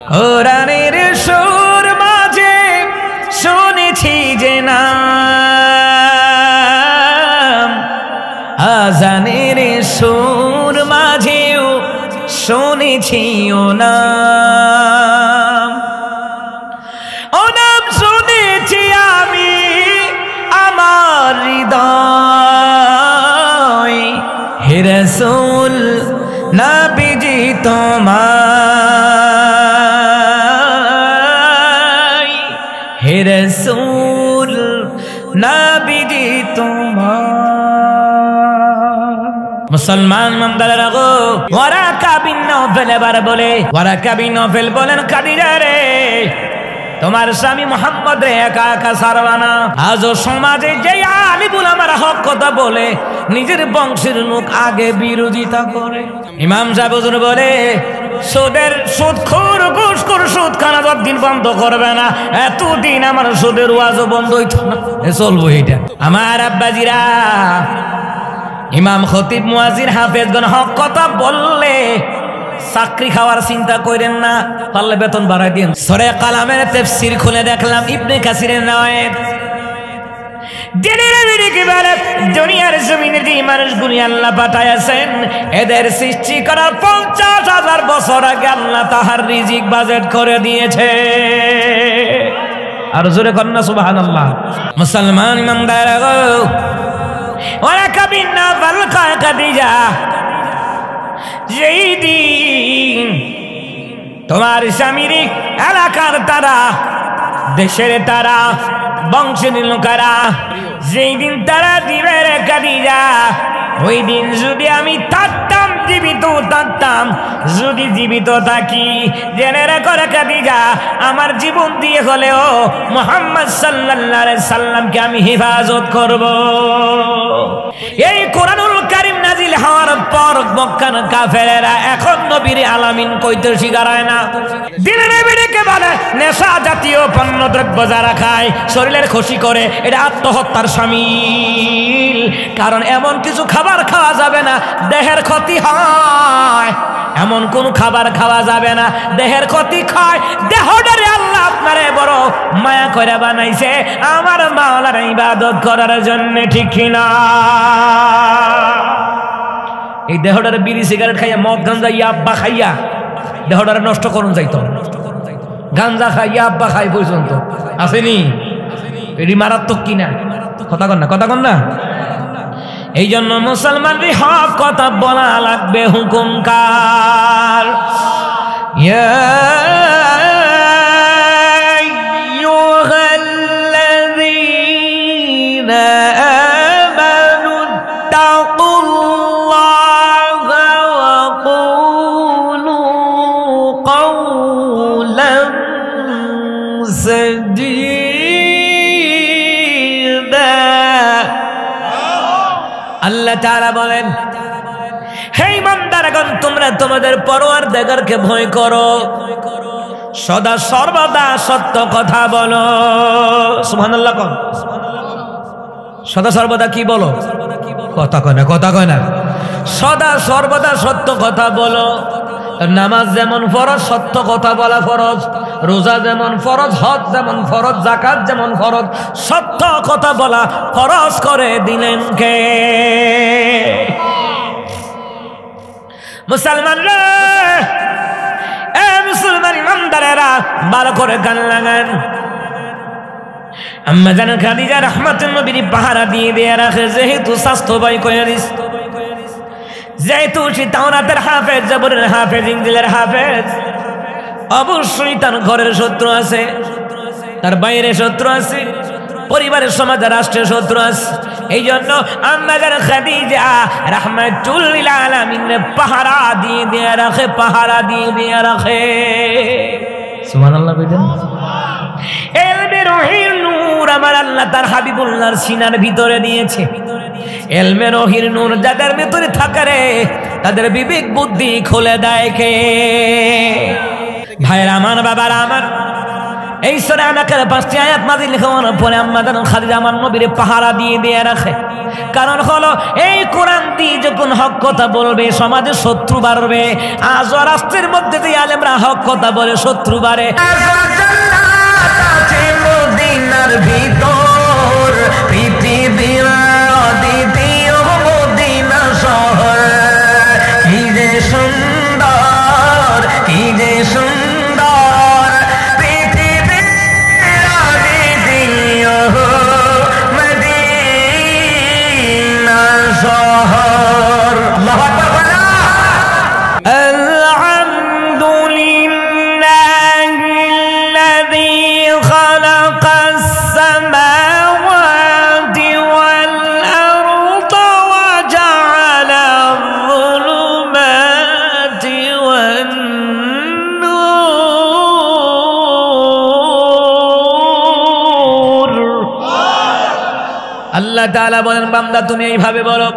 কোরআনের সুর মাঝে শুনেছি যে নাম, আজানের সুর মাঝেও শুনেছি ও নাম। ও নাম শুনেছি আমি আমার হৃদয়, হে রাসূল নবীজি তোমায়, হে রাসূল নবীজি তোমায়। মুসলমান ইমানদারেরা গো, ওয়ারাকা বিন নওফেল এবার বলে, ওয়ারাকা বিন নওফেল বলেন, খাদিজা রে তোমার স্বামী মোহাম্মদ রে একা একা ছাড়বা না। আজও সমাজে যে আলিমুল আমার হক কথা বলে নিজের বংশের লোক আগে বিরোধিতা করে। ইমাম সাহেব হুজুর বলে, সুদখোর ঘুষখোর সুদ খানা যতদিন বন্ধ করবে না এতদিন আমার সুদের ওয়াজও বন্ধ হইতো না। চলবো এটা। আমার আব্বাজিরা, ইমাম খতিব মুয়াজ্জিন হাফেজগণ হক কথা বললে চাকরি খাওয়ার চিন্তা করেন না, পারলে বেতন বাড়াই দিন। সূরা কালামের তাফসীর খুলে দেখলাম ইবনে কাসিরের নয় দুনিয়ার জমিনে যে মানুষগুলি আল্লাহ পাঠাইছেন এদের সৃষ্টি করার 50,000 বছর আগে আল্লাহ তাহার রিজিক বাজেট করে দিয়েছে। আর জোরে কন্যা সুবহানাল্লাহ। মুসলমান ইমানদার গো, ওরা কাবিনা বালকা খাদিজা, যেই দিন তোমার স্বামীর এলাকার তারা, দেশের তারা, বংশের লোকেরা যেই দিন তারা দিবে রে খাদিজা, ওই দিন যদি আমি থাকতাম, জীবিত থাকতাম, যদি জীবিত থাকি, জেনে রেখো রে খাদিজা, আমার জীবন দিয়ে হলেও মুহাম্মদ সাল্লাল্লাহু আলাইহি সাল্লামকে আমি হেফাজত করব। এই কোরআনুল কারীম নাজিল হওয়ার পর মক্কার কাফেরেরা এখন নবীর আলামিন কইতে শিখায় না। দিনের নবীকে বলে নেশা জাতীয় পণ্য দ্রব্য যারা খায়, শরীরের খুশি করে, এটা আত্মহত্যার শামিল। কারণ এমন কিছু খাবার খাওয়া যাবে না দেহের ক্ষতি হয়, এমন কোন খাবার খাওয়া যাবে না দেহের ক্ষতি হয়। দেহটারে আল্লাহ আপনারে বড় মায়া করে বানাইছে আমার মাওলার ইবাদত করার জন্য, ঠিক কিনা? এই দেহটারে বিড়ি সিগারেট খাইয়া, মদ গাঞ্জা ইয়াব্বা খাইয়া দেহটারে নষ্ট করুন যাইতো। গাঞ্জা খাই, ইয়াব্বা খাই পর্যন্ত আসেনি, এটি মারাত্মক কিনা? কথা কন না, কথা কন না। এই জন্য মুসলমানদের হক কথা বলা লাগবে। হুকুমকার আল্লাহ তাআলা বলেন, হে ইমানদারগণ, তোমরা তোমাদের পরওয়ারদিগারকে ভয় করো, সদা সর্বদা সত্য কথা বলো। সুবহানাল্লাহ কোন? সদা সর্বদা কি বলো? কথা কয় না, কথা কয় না। সদা সর্বদা সত্য কথা বলো। নামাজ যেমন ফরজ, সত্য কথা বলা ফরজ। রোজা যেমন ফরজ, হজ যেমন ফরজ, যাকাত যেমন ফরজ, সত্য কথা বলা ফরজ করে দিলেন কে? মুসলমানরা, এ মুসলমান ইমানদারেরা, ভালো করে গান লাগান। আম্মা জান খাদিজা রাহমাতুন নবীর পাহারা দিয়ে রাখে, যেহেতু স্বাস্থ্য ভয় করে দিস, যেহেতু সে তাওরাতের হাফেজ, জাবরের হাফেজ, ইনজিলের হাফেজ, অবশ্যই তার ঘরের শত্রু আছে, তার বাইরে শত্রু আছে, পরিবারের, সমাজের, রাষ্ট্রের শত্রু আছে। এই জন্য আম্মা জান খাদিজা রাহমাতুল লিল আলামিন পাহারা দিয়ে রাখে, পাহারা দিয়ে রাখে। সুবহানাল্লাহ বলেন। এলমের ওহির নূর আমার আল্লাহ তার হাবিবুল্লাহর সিনার ভিতরে দিয়েছে। এলমের ওহির নূর যাদের ভিতরে থাকে রে, তাদের বিবেক বুদ্ধি খুলে দেয় কে? ভাইরা আমার, বাবারা আমার, এই সূরা আলাকের 5টি আয়াত নাযিল হওয়ার পরে আম্মাজান খাদিজা আমার নবীরে পাহারা দিয়ে রাখে। কারণ হলো এই কোরআন দিয়ে যখন হক কথা বলবে সমাজে শত্রু বাড়বে। আজ রাষ্ট্রের মধ্যে দিয়ে আলেমরা হক কথা বলে শত্রু বাড়ে। মদিনার ভিতর পৃথিবীর দ্বিতীয় মদিনা শহর, কি যে সুন্দর, কি যে সুন্দর পৃথিবীর দ্বিতীয় মদিনা শহর। আল্লাহু আকবার বলা। আল্লাহ তাআলা বলেন বান্দা তুমি এইভাবে বলো,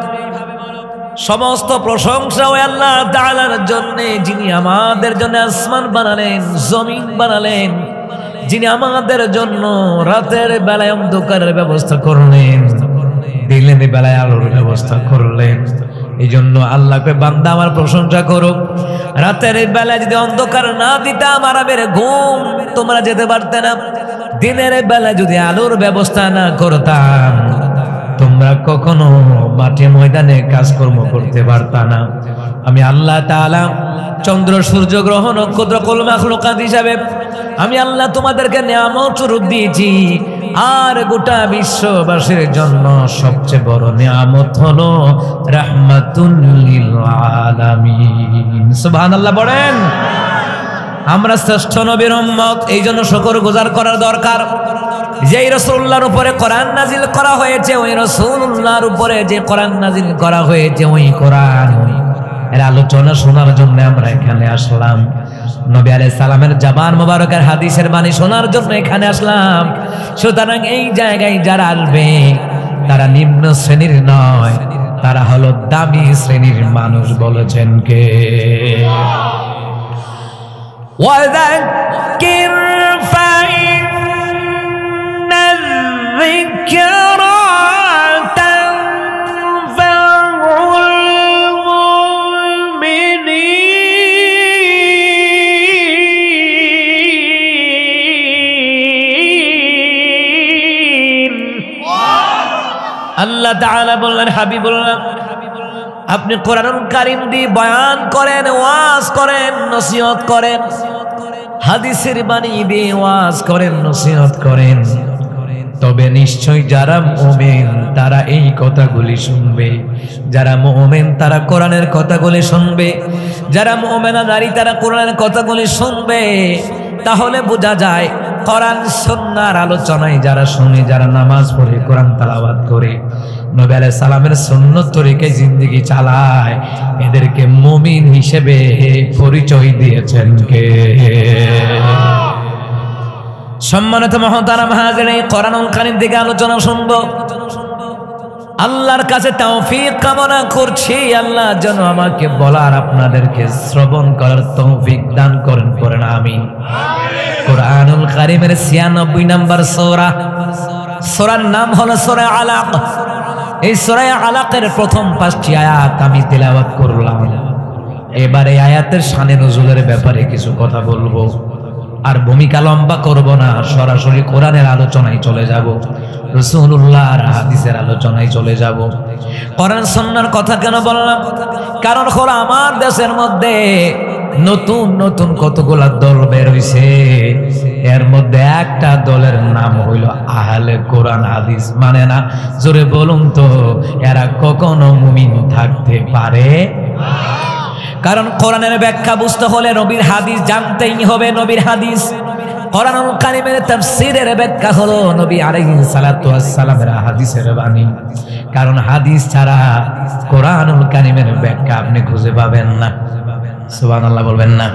সমস্ত প্রশংসা ওই আল্লাহ তাআলার জন্য যিনি আমাদের জন্য আসমান বানালেন, জমিন বানালেন, যিনি আমাদের জন্য রাতের বেলায় অন্ধকারের ব্যবস্থা করলেন, দিনের বেলায় আলোর ব্যবস্থা করলেন। এই জন্য আল্লাহকে বান্দা আমার প্রশংসা করো। রাতের বেলায় যদি অন্ধকার না দিতাম আরামের ঘুম তোমরা যেতে পারতে না, দিনের বেলা যদি আলোর ব্যবস্থা না করতাম তোমরা কখনো মাঠে ময়দানে কাজকর্ম করতে পারতা না। আমি আল্লাহ তাআলা চন্দ্র সূর্য গ্রহ নক্ষত্র কুল মাখলুকাত হিসাবে আমি আল্লাহ তোমাদেরকে নিয়ামত স্বরূপ দিয়েছি। আর গোটা বিশ্ববাসীর জন্য সবচেয়ে বড় নিয়ামত হলো রাহমাতুল লিল আলামিন। সুবহানাল্লাহ বলেন। আমরা শ্রেষ্ঠ নবীর উম্মত, এই জন্য শুকরগুজার করার দরকার। যেই রাসূলুল্লাহর উপরে কোরআন নাজিল করা হয়েছে, ওই রাসূলুল্লাহর উপরে যে কোরআন নাজিল করা হয়েছে, ওই কোরআন এর আলোচনা শোনার জন্য আমরা এখানে আসলাম। নবী আলাইহিস সালামের জবান মোবারকের হাদিসের বাণী শোনার জন্য এখানে আসলাম। সুতরাং এই জায়গায় যারা আসবে তারা নিম্ন শ্রেণীর নয়, তারা হলো দামি শ্রেণীর মানুষ। বলেছেন কে? وذكر فإن الذكرى تنفع المؤمنين। আল্লাহ তাআলা বললেন হাবিবুল্লাহ আপনি কোরআনুল কারীম দিয়ে বয়ান করেন, ওয়াজ করেন, নসিহত করেন, হাদিসের বাণী দিয়ে ওয়াজ করেন, নসিহত করেন, তবে নিশ্চয় যারা মুমিন তারা এই কথাগুলি শুনবে। যারা মুমিন তারা কোরআনের কথাগুলি শুনবে। যারা মুমিনা নারী তারা কোরআনের কথাগুলি শুনবে। তাহলে বোঝা যায় কোরআন সুন্নাহর আলোচনায় যারা শুনে, যারা নামাজ পড়ে, কোরআন তেলাওয়াত করে, নবী আলাইহিস সালামের সুন্নত তরিকায় জিন্দেগি চালায়, এদেরকে মুমিন হিসেবে পরিচয় দিয়েছেন কে? সম্মানিত মুহতারাম হাজিরিন, কোরআনুল কারীম থেকে আলোচনা শুনবো। আল্লাহর কাছে তৌফিক কামনা করছি, আল্লাহ যেন আমাকে বলার আপনাদেরকে শ্রবণ করার তৌফিক দান করেন। পড়েন আমিন। কোরআনুল কারীমের 96 নম্বর সূরা, সূরার নাম হলো সূরা আলাক। এই সূরা আলাকের প্রথম 5টি আয়াত আমি তেলাওয়াত করলাম। এবারে আয়াতের শানে নজুলের ব্যাপারে কিছু কথা বলবো। আর ভূমিকা লম্বা করব না, সরাসরি কোরআনের আলোচনায় চলে যাব, রাসূলুল্লাহর হাদিসের আলোচনায় চলে যাব। কোরআন সুন্নাহর কথা কেন বললাম? কারণ হলো আমার দেশের মধ্যে নতুন নতুন কতগুলা দল বের হইছে। এর মধ্যে একটা দলের নাম হইল আহলে কোরআন হাদিস মানে না। জোরে বলুন তো, এরা কখনো মুমিন থাকতে পারে? কারণ কোরআনের ব্যাখ্যা বুঝতে হলে নবীর হাদিস জানতেই হবে। নবীর হাদিস, কোরআনুল কারীমের তাফসীরের ব্যাখ্যা হলো নবী আলাইহিস সালাতু ওয়াস সালামের হাদিসের বাণী। কারণ হাদিস ছাড়া কোরআনুল কারীমের ব্যাখ্যা আপনি খুঁজে পাবেন না। সুবহানাল্লাহ বলবেন না?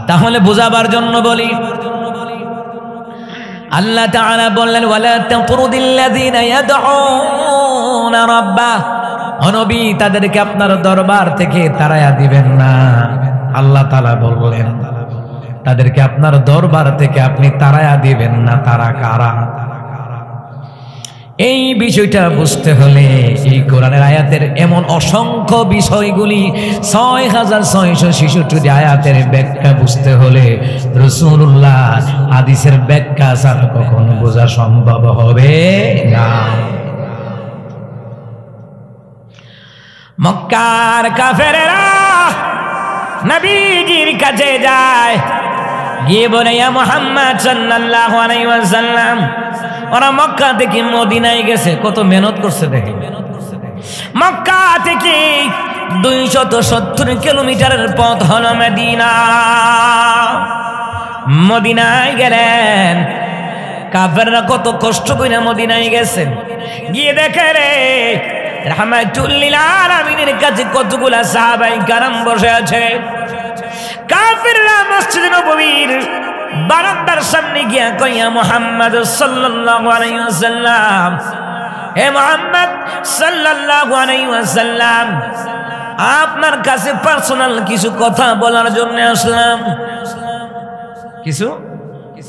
তাহলে বোঝাবার জন্য বলি, আল্লাহ তাআলা বললেন ওয়ালা তাতরুদিল্লাযীনা ইয়াদউনা রাব্বাহ, নবী তাদেরকে আপনার দরবার থেকে তাড়ায়া দিবেন না। আল্লাহ তাআলা বললেন তাদেরকে আপনার দরবার থেকে আপনি তাড়ায়া দিবেন না। তারা কারা? এই বিষয়টা বুঝতে হলে এই কোরআনের আয়াতের এমন অসংখ্য বিষয়গুলি 6666 আয়াতের ব্যাখ্যা বুঝতে হলে রাসূলুল্লাহ হাদিসের ব্যাখ্যা ছাড়া কখনো বোঝা সম্ভব হবে না। মক্কার কাফেরেরা নবীজির কাছে যায়, গিয়ে বলে ইয়া মুহাম্মদ সাল্লাল্লাহু আলাইহি ওয়াসাল্লাম, ওরা মক্কা থেকে মদিনায় গেছে, কত মেহনত করছে দেখেন। মক্কা থেকে 270 কিলোমিটারের পথ হলো মদিনা। মদিনায় গেলেন, কাফেররা কত কষ্ট করে মদিনায় গেছেন। গিয়ে দেখে রে রাহমাতুল লিল আলামিনের কাছে কতগুলা সাহাবায়ে কেরাম বসে আছে। কাফেররা মসজিদ নববীর বারান্দার সামনে গিয়া কইয়া মুহাম্মদ সাল্লাল্লাহু আলাইহি ওয়াসাল্লাম, হে মুহাম্মদ সাল্লাল্লাহু আলাইহি ওয়াসাল্লাম, আপনার কাছে পার্সোনাল কিছু কথা বলার জন্য আসলাম। কিছু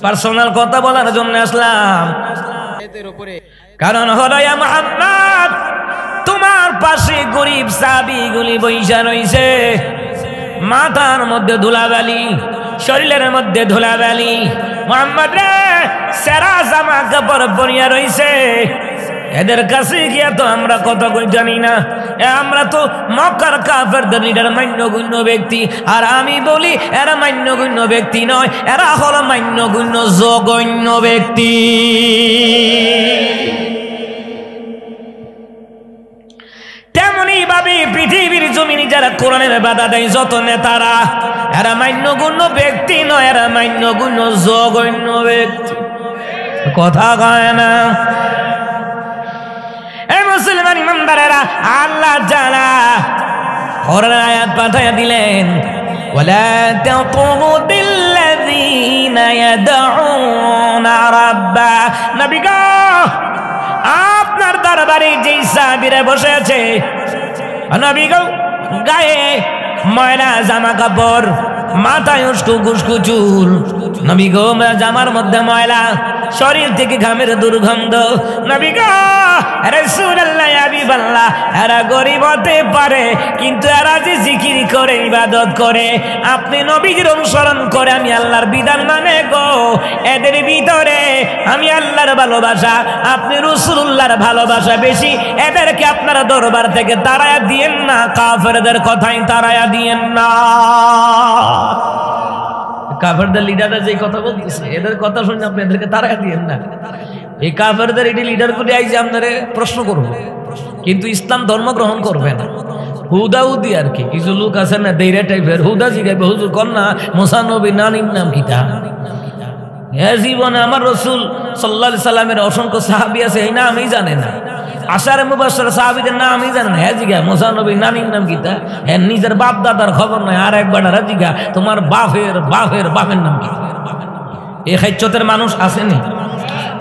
পার্সোনাল কথা বলার জন্য আসলাম। কারণ হলো ইয়া মুহাম্মদ, তোমার পাশে গরিব সাহাবীগুলি বইসা রইছে, মাথার মধ্যে ধুলাবালি, শরীরের মধ্যে ধুলাবালি। মুহাম্মদ রে সেরা জামা কাপড় পরিয়া রইছে, এদের কাছে গিয়া তো আমরা কথা কই জানি না। আমরা তো মক্কার কাফেরদের লিডার মান্যগণ্য ব্যক্তি, আর আমি বলি এরা মান্যগণ্য ব্যক্তি নয়, এরা হলো মান্যগণ্য জঘন্য ব্যক্তি। তেমনি ভাবে পৃথিবীর জমিনে যারা কোরআনের বাধা দেয় যত নেতারা, এরা মান্যগণ্য ব্যক্তি নয়, এরা মান্যগণ্য জঘন্য ব্যক্তি। কথা কয় না? এই মুসলমান ইমানদারেরা, আল্লাহ তাআলা কোরআনের আয়াত পাঠাইয়া দিলেন, ওয়ালা তাতুরুদিল্লাযীনা ইয়াদউনা রাব্বা। নবী গো, আপনার দরবারে যেই সাহাবীরা বসে আছে, নবী গো গায়ে ময়লা জামা কাপড়, মাথায় উস্কো খুস্কো চুল, নবী গো জামার মধ্যে ময়লা, শরীর থেকে ঘামের দুর্গন্ধ। নবী গো রাসূলুল্লাহ হাবিবাল্লাহ, এরা গরিব হতে পারে কিন্তু এরা যে জিকির করে ইবাদত করে, আপনি নবীর অনুসরণ করে আমি আল্লাহর বিধান মানে গো, এদের ভিতরে আমি আল্লাহর ভালোবাসা, আপনি রাসূলুল্লাহর ভালোবাসা বেশি। এদেরকে আপনারা দরবার থেকে তাড়ায়া দিয়েন না, কাফেরদের কথাই তাড়ায়া দিয়েন না। কাফেরদের লিডাররা যে কথা বলতেছে, এদের কথা শুনে আপনি এদেরকে তাড়ায়া দিয়েন না। এই কাফেরদের এটি লিডার করে আইছে আপনারে প্রশ্ন করবো, কিন্তু ইসলাম ধর্ম গ্রহণ করবে না। হুদাউদি আর কি, কিছু লোক আছে না দেইরা টাইপের, হুদা জিগাইবে হুজুর কন্যা মুসা নবীর নানির নাম কিতা? এ জীবনে আমার রাসূল সাল্লাল্লাহু আলাইহি সাল্লামের অসংখ্য সাহাবী আছে, এই নামই জানে না। আশারে মুবাশশির সাহাবীদের নামই জানে না। হ্যাঁ জিগা মুসা নবীর নানির নাম কিতা? হ্যাঁ নিজের বাপ দাদার খবর নাই। আর একবার জিগা তোমার বাপের বাপের বাপের নাম কি? এই খাইচ্ছতের মানুষ আসেনি?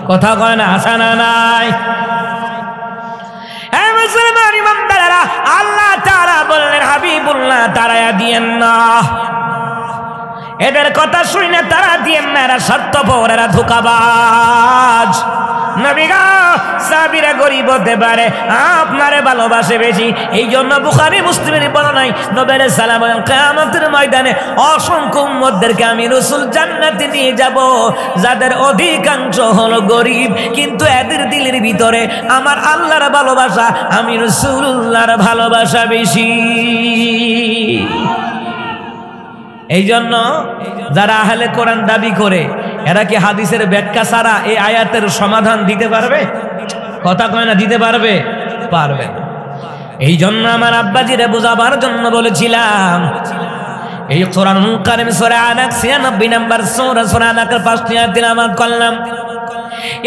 কথা কয় না? আসা না নাই? হ্যাঁ মুসলমান ইমানদারেরা, আল্লাহ তাআলা বললেন হাবিবুল্লাহ তাড়ায়া দিয়েন না, এদের কথা শুনে তারা দিয়েন না, এরা স্বার্থপর, এরা ধোঁকাবাজ। নবী গো, সাহাবীরা গরিব হতে পারে, আপনারে ভালোবাসে বেশি। এই জন্য বুখারী মুসলিমের বর্ণনায় নবী আলাইহিস সালাম বলেন, কিয়ামতের ময়দানে অসংখ্য উম্মতদেরকে আমি রাসূল জান্নাতে নিয়ে যাব, যাদের অধিকাংশ হলো গরিব, কিন্তু এদের দিলের ভিতরে আমার আল্লাহর ভালোবাসা, আমি রাসূলুল্লাহর ভালোবাসা বেশি। এই জন্য যারা আহলে কোরআন দাবি করে, এরা কি হাদিসের ব্যাখ্যা ছাড়া এই আয়াতের সমাধান দিতে পারবে? কথা কয় না? দিতে পারবে? পারবে না। এই জন্য আমার আব্বাজিরে বোঝাবার জন্য বলেছিলাম, এই কোরআনুল কারীম সূরা আনাক 96 নম্বর সূরা আনাকের 5টি আয়াত তিলাওয়াত করলাম।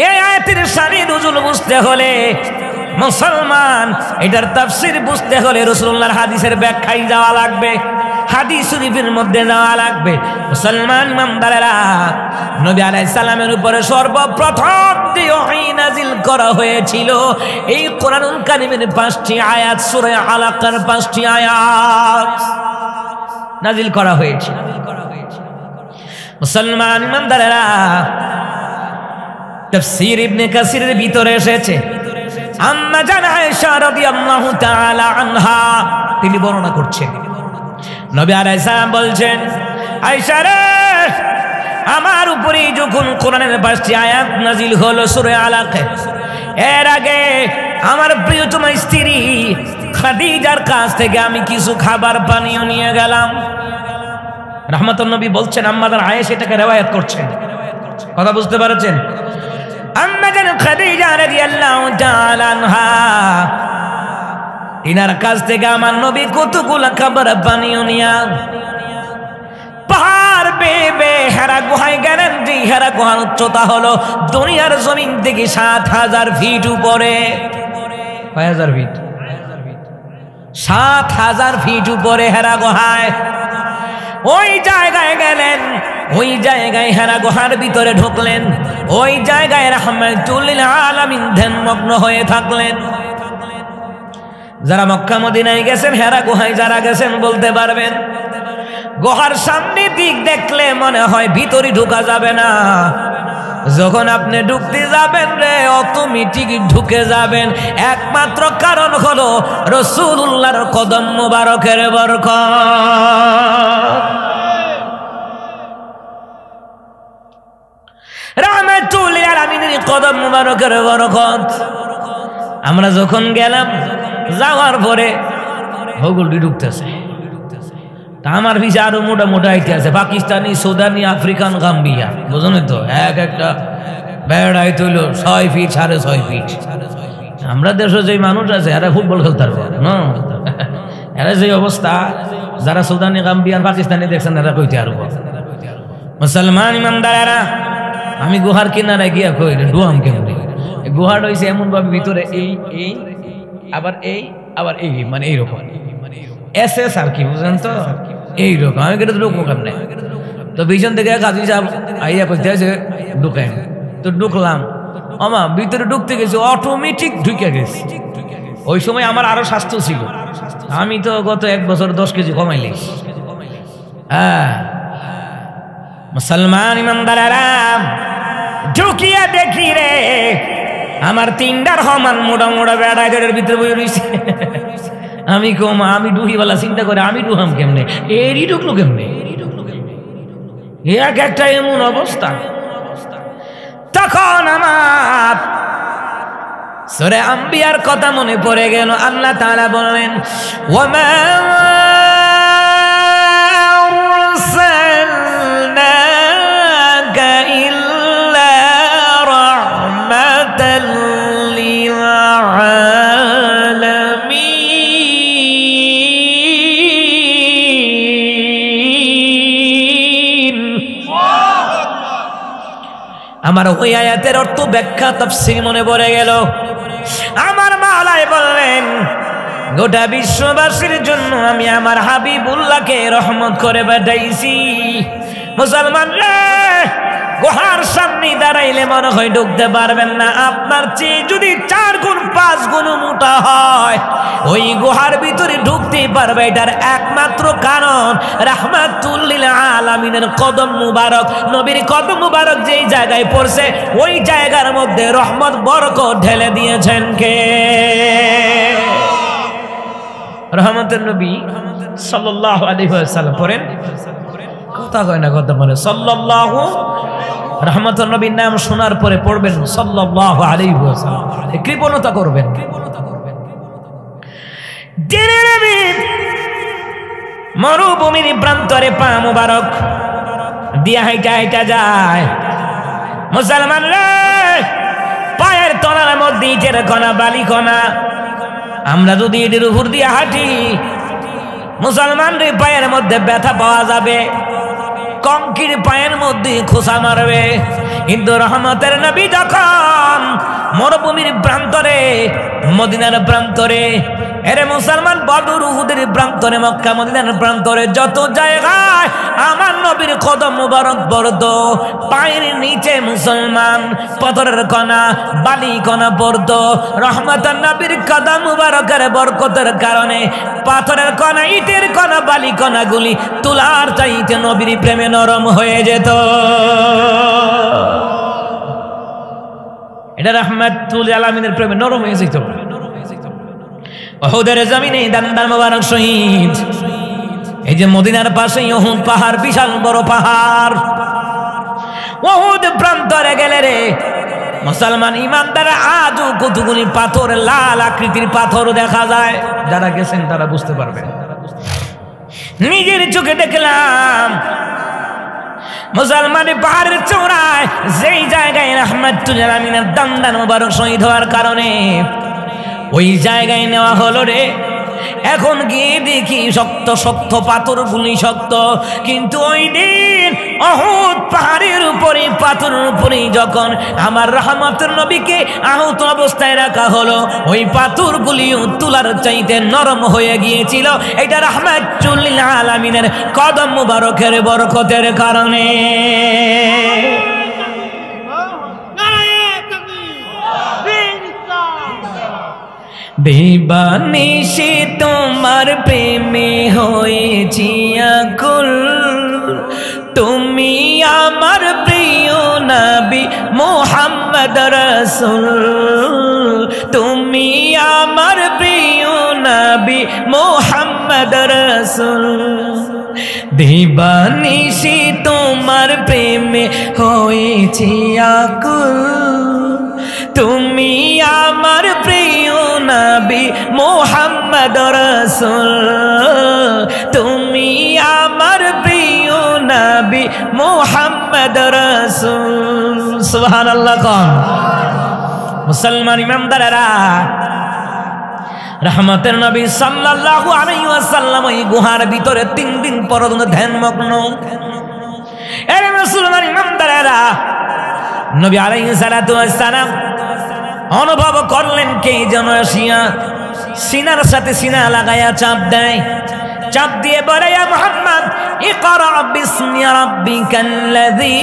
এই আয়াতের শানি নুজুল বুঝতে হলে, মুসলমান এটার তাফসীর বুঝতে হলে রাসূলুল্লাহর হাদিসের ব্যাখ্যায় যাওয়া লাগবে, হাদিস শরীফের মধ্যে যাওয়া লাগবে। মুসলমান ইমানদারেরা, নবী আলাইহিস সালামের উপরে সর্বপ্রথম যে ওহী নাজিল করা হয়েছিল, এই কোরআনুল কারীমের 5টি আয়াত, সূরা আলাকার 5টি আয়াত নাজিল করা হয়েছিল। মুসলমান ইমানদারেরা, তাফসীর ইবনে কাসিরের ভিতরে এসেছে আম্মা জান আয়েশা রাদিয়াল্লাহু তাআলা আনহা তিনি বর্ণনা করছেন, নবী আলাইহিস সালাম বলছেন, আয়েশা রে, আমার উপরে যখন কোরআনের 5টি আয়াত নাজিল হলো সূরা আলাক, এর আগে আমার প্রিয়তমা স্ত্রী খাদিজার কাছ থেকে আমি কিছু খাবার পানীয় নিয়ে গেলাম। রাহমাতুন নবী বলছেন, আম্মা জান আয়েশা এটাকে রওয়ায়াত করছেন। কথা বুঝতে পারছেন? আম্মা জান খাদিজা রাদিয়াল্লাহু তাআলা আনহা ইনার কাছ থেকে আমার নবী কতগুলো খাবার পানীয় নিয়া পাহাড় বেয়ে হেরা গুহায় গেলেন। যে হেরা গুহার উচ্চতা হলো দুনিয়ার জমিন থেকে ৭,০০০ ফিট উপরে। কয় হাজার ফিট? ৭,০০০ ফিট উপরে হেরা গুহায়। ওই জায়গায় গেলেন, ওই জায়গায় হেরা গুহার ভিতরে ঢুকলেন, ওই জায়গায় রাহমাতুল লিল আলামিন ধ্যানমগ্ন হয়ে থাকলেন। যারা মক্কা মদিনায় গেছেন, হেরা গুহায় যারা গেছেন বলতে পারবেন, গুহার সামনে দিক দেখলে মনে হয় ভিতরে ঢোকা যাবে না। যখন আপনি ঢুকতে যাবেন রে, অটোমেটিক ঢুকে যাবেন। একমাত্র কারণ হলো রাসূলুল্লাহর কদম মুবারকের বরকত। রাহমাতুল লিল আলামিনের কদম মুবারকের বরকত। আমরা যখন গেলাম, যাওয়ার পরে হগুলটি ঢুকতেছে, তা আমার ভিসা আরো মোটা মোটা আইতে আছে, পাকিস্তানি, সুদানি, আফ্রিকান, গাম্বিয়া, বুঝুন তো, এক একটা বেড় আইতে হইল 6 ফিট 6.5 ফিট। আমরা দেশে যে মানুষ আছে এরা ফুটবল খেলতে পারবো না, এরা যে অবস্থা, যারা সুদানি, গাম্বিয়ান, পাকিস্তানি দেখছেন এরা কইতে পারবো। মুসলমান ইমানদারেরা, আমি গুহার কিনারে গিয়া কই ডুয়াম কেমনি। গুহাটা হইছে এমন ভাবে ভিতরে এই এই আবার এই আবার এই, মানে এইরকম এসএস আর কি, বুঝলেন তো, এইরকম। আমি কেটে ঢুকবো কেমনে? তো পিছন থেকে কাজী সাহেব আইয়া করতে আছে ঢুকেন, তো ঢুকলাম। আমা ভিতরে ঢুকতে গেছি, অটোমেটিক ঢুকে গেছি। ওই সময় আমার আরো স্বাস্থ্য ছিল, আমি তো গত 1 বছর 10 কেজি কমাইলি। হ্যাঁ মুসলমান ইমানদারেরা, ঢুকিয়া দেখি রে আমার 3টা রহমান মোটা মোটা বেড়া গেটের ভিতরে বই রয়েছে। আমি কম, আমি ডুহিওয়ালা চিন্তা করে আমি ডুহাম কেমনে, এরই ঢুকলো কেমনে, এক একটা এমন অবস্থা। তখন আমার সূরা আম্বিয়ার কথা মনে পড়ে গেল। আল্লাহ তাআলা বলেন, ওয়ামা আরসালনাকা ইল্লা রাহমাতাল লিল আলামিন। আমার ওই আয়াতের অর্থ ব্যাখ্যা তাফসীর মনে পড়ে গেল। আমার মাওলাই বললেন, গোটা বিশ্ববাসীর জন্য আমি আমার হাবিবুল্লাহকে রহমত করে পাঠাইছি। মুসলমান রে, গুহার সামনে দাঁড়াইলে মনে হয় ঢুকতে পারবেন না। আপনার চেয়ে যদি 4 গুণ 5 গুণ মোটা হয়, ওই গুহার ভিতরে ঢুকতে পারবে। এটার একমাত্র কারণ রাহমাতুল লিল আলামিনের কদম মুবারক। নবীর কদম মুবারক যেই জায়গায় পড়ছে, ওই জায়গার মধ্যে রহমত বরকত ঢেলে দিয়েছেন কে? রহমতের নবী সাল্লাল্লাহু আলাইহি ওয়াসাল্লাম। পড়েন, কথা কয় না, কথা বলে সাল্লাল্লাহু। রহমতের নবীর নাম শোনার পরে পড়বেন সাল্লাল্লাহু আলাইহি ওয়াসাল্লাম, কৃপণতা করবেন। মরুভূমির প্রান্তরে পা মুবারক দিয়া হাইটা হাইটা যায়। মুসলমান রে, পায়ের তলার মধ্যে ইটের কণা, বালি কণা। আমরা যদি এটির উপর দিয়ে হাঁটি, মুসলমান রে পায়ের মধ্যে ব্যথা পাওয়া যাবে, কঙ্কির পায়ের মধ্যে খোসা মারবে। কিন্তু রহমতের নবী যখন মরুভূমির প্রান্তরে মদিনার প্রান্তরে, এরে মুসলমান, বদর উহুদের প্রান্তরে, মক্কা মদিনার প্রান্তরে যত জায়গায় আমার নবীর কদম মুবারক পড়তো, পায়ের নিচে মুসলমান পাথরের কণা, বালি কণা পড়তো, রহমতের নবীর কদম মুবারকের বরকতের কারণে পাথরের কণা, ইটের কণা, বালি কণাগুলি তুলার চাইতে নবীর প্রেমে নরম হয়ে যেত। এটা রাহমাতুল আলামিনের প্রেমে নরম হয়ে যেত। উহুদের জমিনে দান্দার মোবারক শহীদ। এই যে মদিনার পাশেই উহুদ পাহাড়, বিশাল বড় পাহাড়। উহুদ প্রান্তরে গেলে রে মুসলমান ইমানদার আজও কতগুলি পাথর, লাল আকৃতির পাথর দেখা যায়। যারা গেছেন তারা বুঝতে পারবেন। নিজের চোখে দেখলাম মুসলমানের পাহাড়ের চূড়ায়, যেই জায়গায় রাহমাতুল আলামিনের দান্দার মোবারক শহীদ হওয়ার কারণে ওই জায়গায় নেওয়া হলো রে। এখন গিয়ে দেখি শক্ত শক্ত পাথরগুলি শক্ত, কিন্তু ওই দিন উহুদ পাহাড়ের উপরে, পাথরের উপরে যখন আমার রহমতের নবীকে আহত অবস্থায় রাখা হলো, ওই পাথরগুলিও তুলার চাইতে নরম হয়ে গিয়েছিল। এটা রাহমাতুল আলামিনের কদম মুবারকের বরকতের কারণে। দিবানিশি তোমার প্রেমে হয়েছি আকুল, তুমি আমার প্রিয় নবী মুহাম্মদ রাসূল, তুমি আমার প্রিয় নবী মুহাম্মদ রাসূল। দিবানিশি তোমার প্রেমে হয়েছি আকুল, তুমি আমার প্রিয় নবী মুহাম্মদ রাসূল, তুমি আমার প্রিয় নবী মুহাম্মদ রাসূল। সুবহানাল্লাহ। কোন মুসলমান ইমানদারেরা, রহমতের নবী সাল্লাল্লাহু আলাইহি ওয়াসাল্লাম ওই গুহার ভিতরে 3 দিন পর্যন্ত ধ্যানমগ্ন। এর মুসলমান ইমানদারেরা, নবী আলাইহিস সালাতু ওয়াস সালাম অনুভব করলেন কে যেন আসিয়া সিনার সাথে সিনা লাগাইয়া চাপ দেয়। চাপ দিয়ে বলে, ইয়া মুহাম্মদ ইকরা বিসমি রাব্বিকাল্লাযী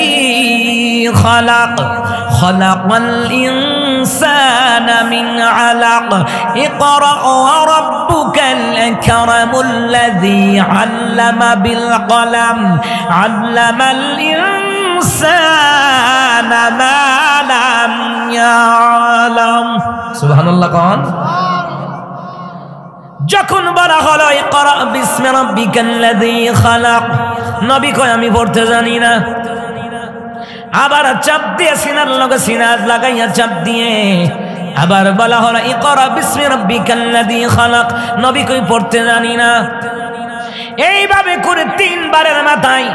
খালাক, খালাকাল ইনসানা মিন আলাক, ইকরা ওয়া রাব্বুকাল আকরামুল্লাযী আল্লামা বিল কলাম, আল্লামাল ইনসানা মা লাম ইয়ালাম। সুবহানাল্লাহ। কোন যখন বলা হলো ইকরা বিসমি রাব্বিকাল্লাযী খালাক, নবী কয় আমি পড়তে জানি না। আবার চাপ দিয়ে সিনার লগে সিনা লাগাইয়া চাপ দিয়ে আবার বলা হলো ইকরা বিসমি রাব্বিকাল্লাযী খালাক, নবী কয় পড়তে জানি না। এইভাবে করে 3 বারের মাথায়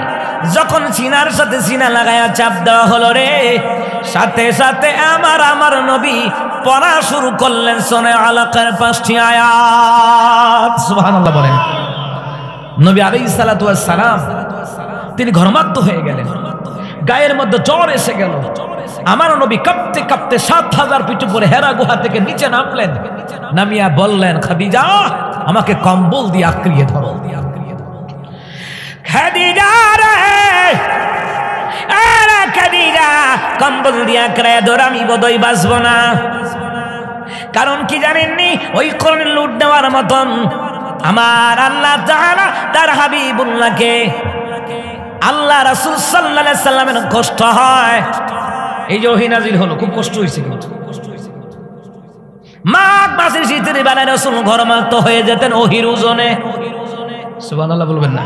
যখন সিনার সাথে সিনা লাগাইয়া চাপ দেওয়া হলো রে, সাথে সাথে আমার নবী পড়া শুরু করলেন সূরা আলাকের 5টি আয়াত। সুবহানাল্লাহ বলেন। নবী আলাইহিস সালাতু ওয়াস সালাম তিনি ঘর্মাক্ত হয়ে গেলেন, গায়ের মধ্যে জ্বর এসে গেল। আমার নবী কাঁপতে কাঁপতে 7000 ফিট উপরে হেরা গুহা থেকে নিচে নামলেন। নামিয়া বললেন, খাদিজা আমাকে কম্বল দিয়ে আঁকড়িয়ে ধরো। খাদিজা রে, আরে খাদিজা কম্বল দিয়ে আঁকড়ায় ধর, আমি বোধহয় বাঁচব না। কারণ কি জানেননি, ওই কোরআন লুট দেওয়ার মতন আমার আল্লাহ তাআলা তার হাবিবুল্লাহকে, আল্লাহ রাসূল সাল্লাল্লাহু আলাইহি সাল্লামের কষ্ট হয়। এই যে ওহী নাযিল হলো, খুব কষ্ট হয়েছে। কিন্তু মাঘ মাসের শীতের বেলায় রাসূল ঘর্মাক্ত হয়ে যেতেন ওহীর ওজনে। সুবহানাল্লাহ বলবেন না?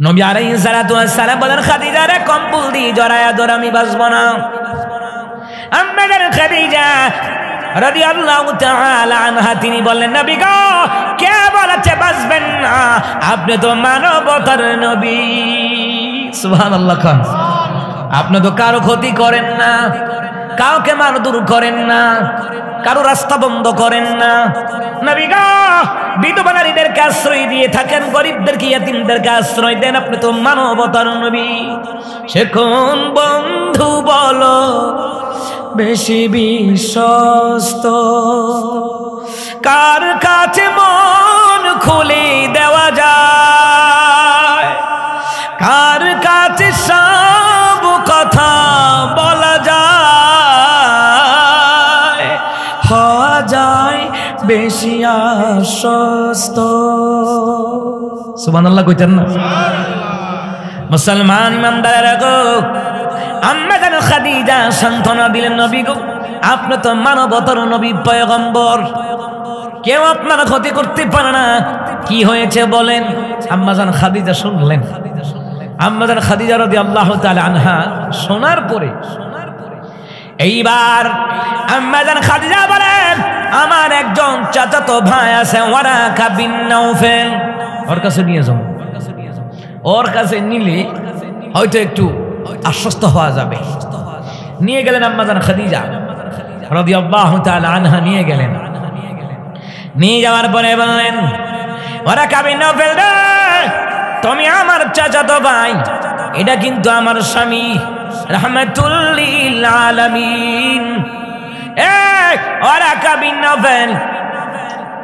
নবী আলাইহিস সালাতু ওয়াস সালাম বলেন, খাদিজা রে কম্বল দিয়ে জড়ায়া ধর, আমি বাঁচব না। আম্মাজান খাদিজা রাদিয়াল্লাহু তাআলা আনহা তিনি বললেন, নবী গো কে বলেছে বাঁচবেন না? আপনি তো মানবতার নবী। সুবহানাল্লাহ। খান আপনি তো কারো ক্ষতি করেন না, কাউকে মারধর করেন না, কারো রাস্তা বন্ধ করেন না। নবী গো বিধবা নারীদেরকে আশ্রয় দিয়ে থাকেন, গরিবদেরকে ইয়াতীমদেরকে আশ্রয় দেন, আপনি তো মানবতার নবী। সে কোন বন্ধু বলো বেশি বিশ্বস্ত? কার কাছে মন খুলে দেওয়া যায়? কার কাছে সব কথা বলা যায়? হওয়া যায় বেশি আশ্বস্ত। সুবহানাল্লাহ কইতেন না? মুসলমান ইমানদারেরা গো, আম্মা জান খাদিজা সান্ত্বনা দিলেন, নবী গো, আপনি তো মানবতার নবী পয়গম্বর, কেউ আপনার ক্ষতি করতে পারে না। কি হয়েছে বলেন? আম্মা জান খাদিজা শুনলেন। আম্মা জান খাদিজা রাদিয়াল্লাহু তাআলা আনহা শোনার পরে এইবার আম্মা জান খাদিজা বলেন, আমার একজন চাচাতো ভাই আছে, ওয়ারাকা বিন নাওফেল, ওর কাছে নিয়ে যাও। ওর কাছে নিলে হয়তো একটু আশ্বস্ত হওয়া যাবে। নিয়ে গেলেন আম্মা জান খাদিজা রাদিয়াল্লাহু তাআলা আনহা, নিয়ে গেলেন। নিয়ে যাওয়ার পরে বললেন, ওয়ারাকা বিন নাওফেল, তুমি আমার চাচাতো ভাই, এটা কিন্তু আমার স্বামী রাহমাতুল লিল আলামিন। ওয়ারাকা বিন নাওফেল,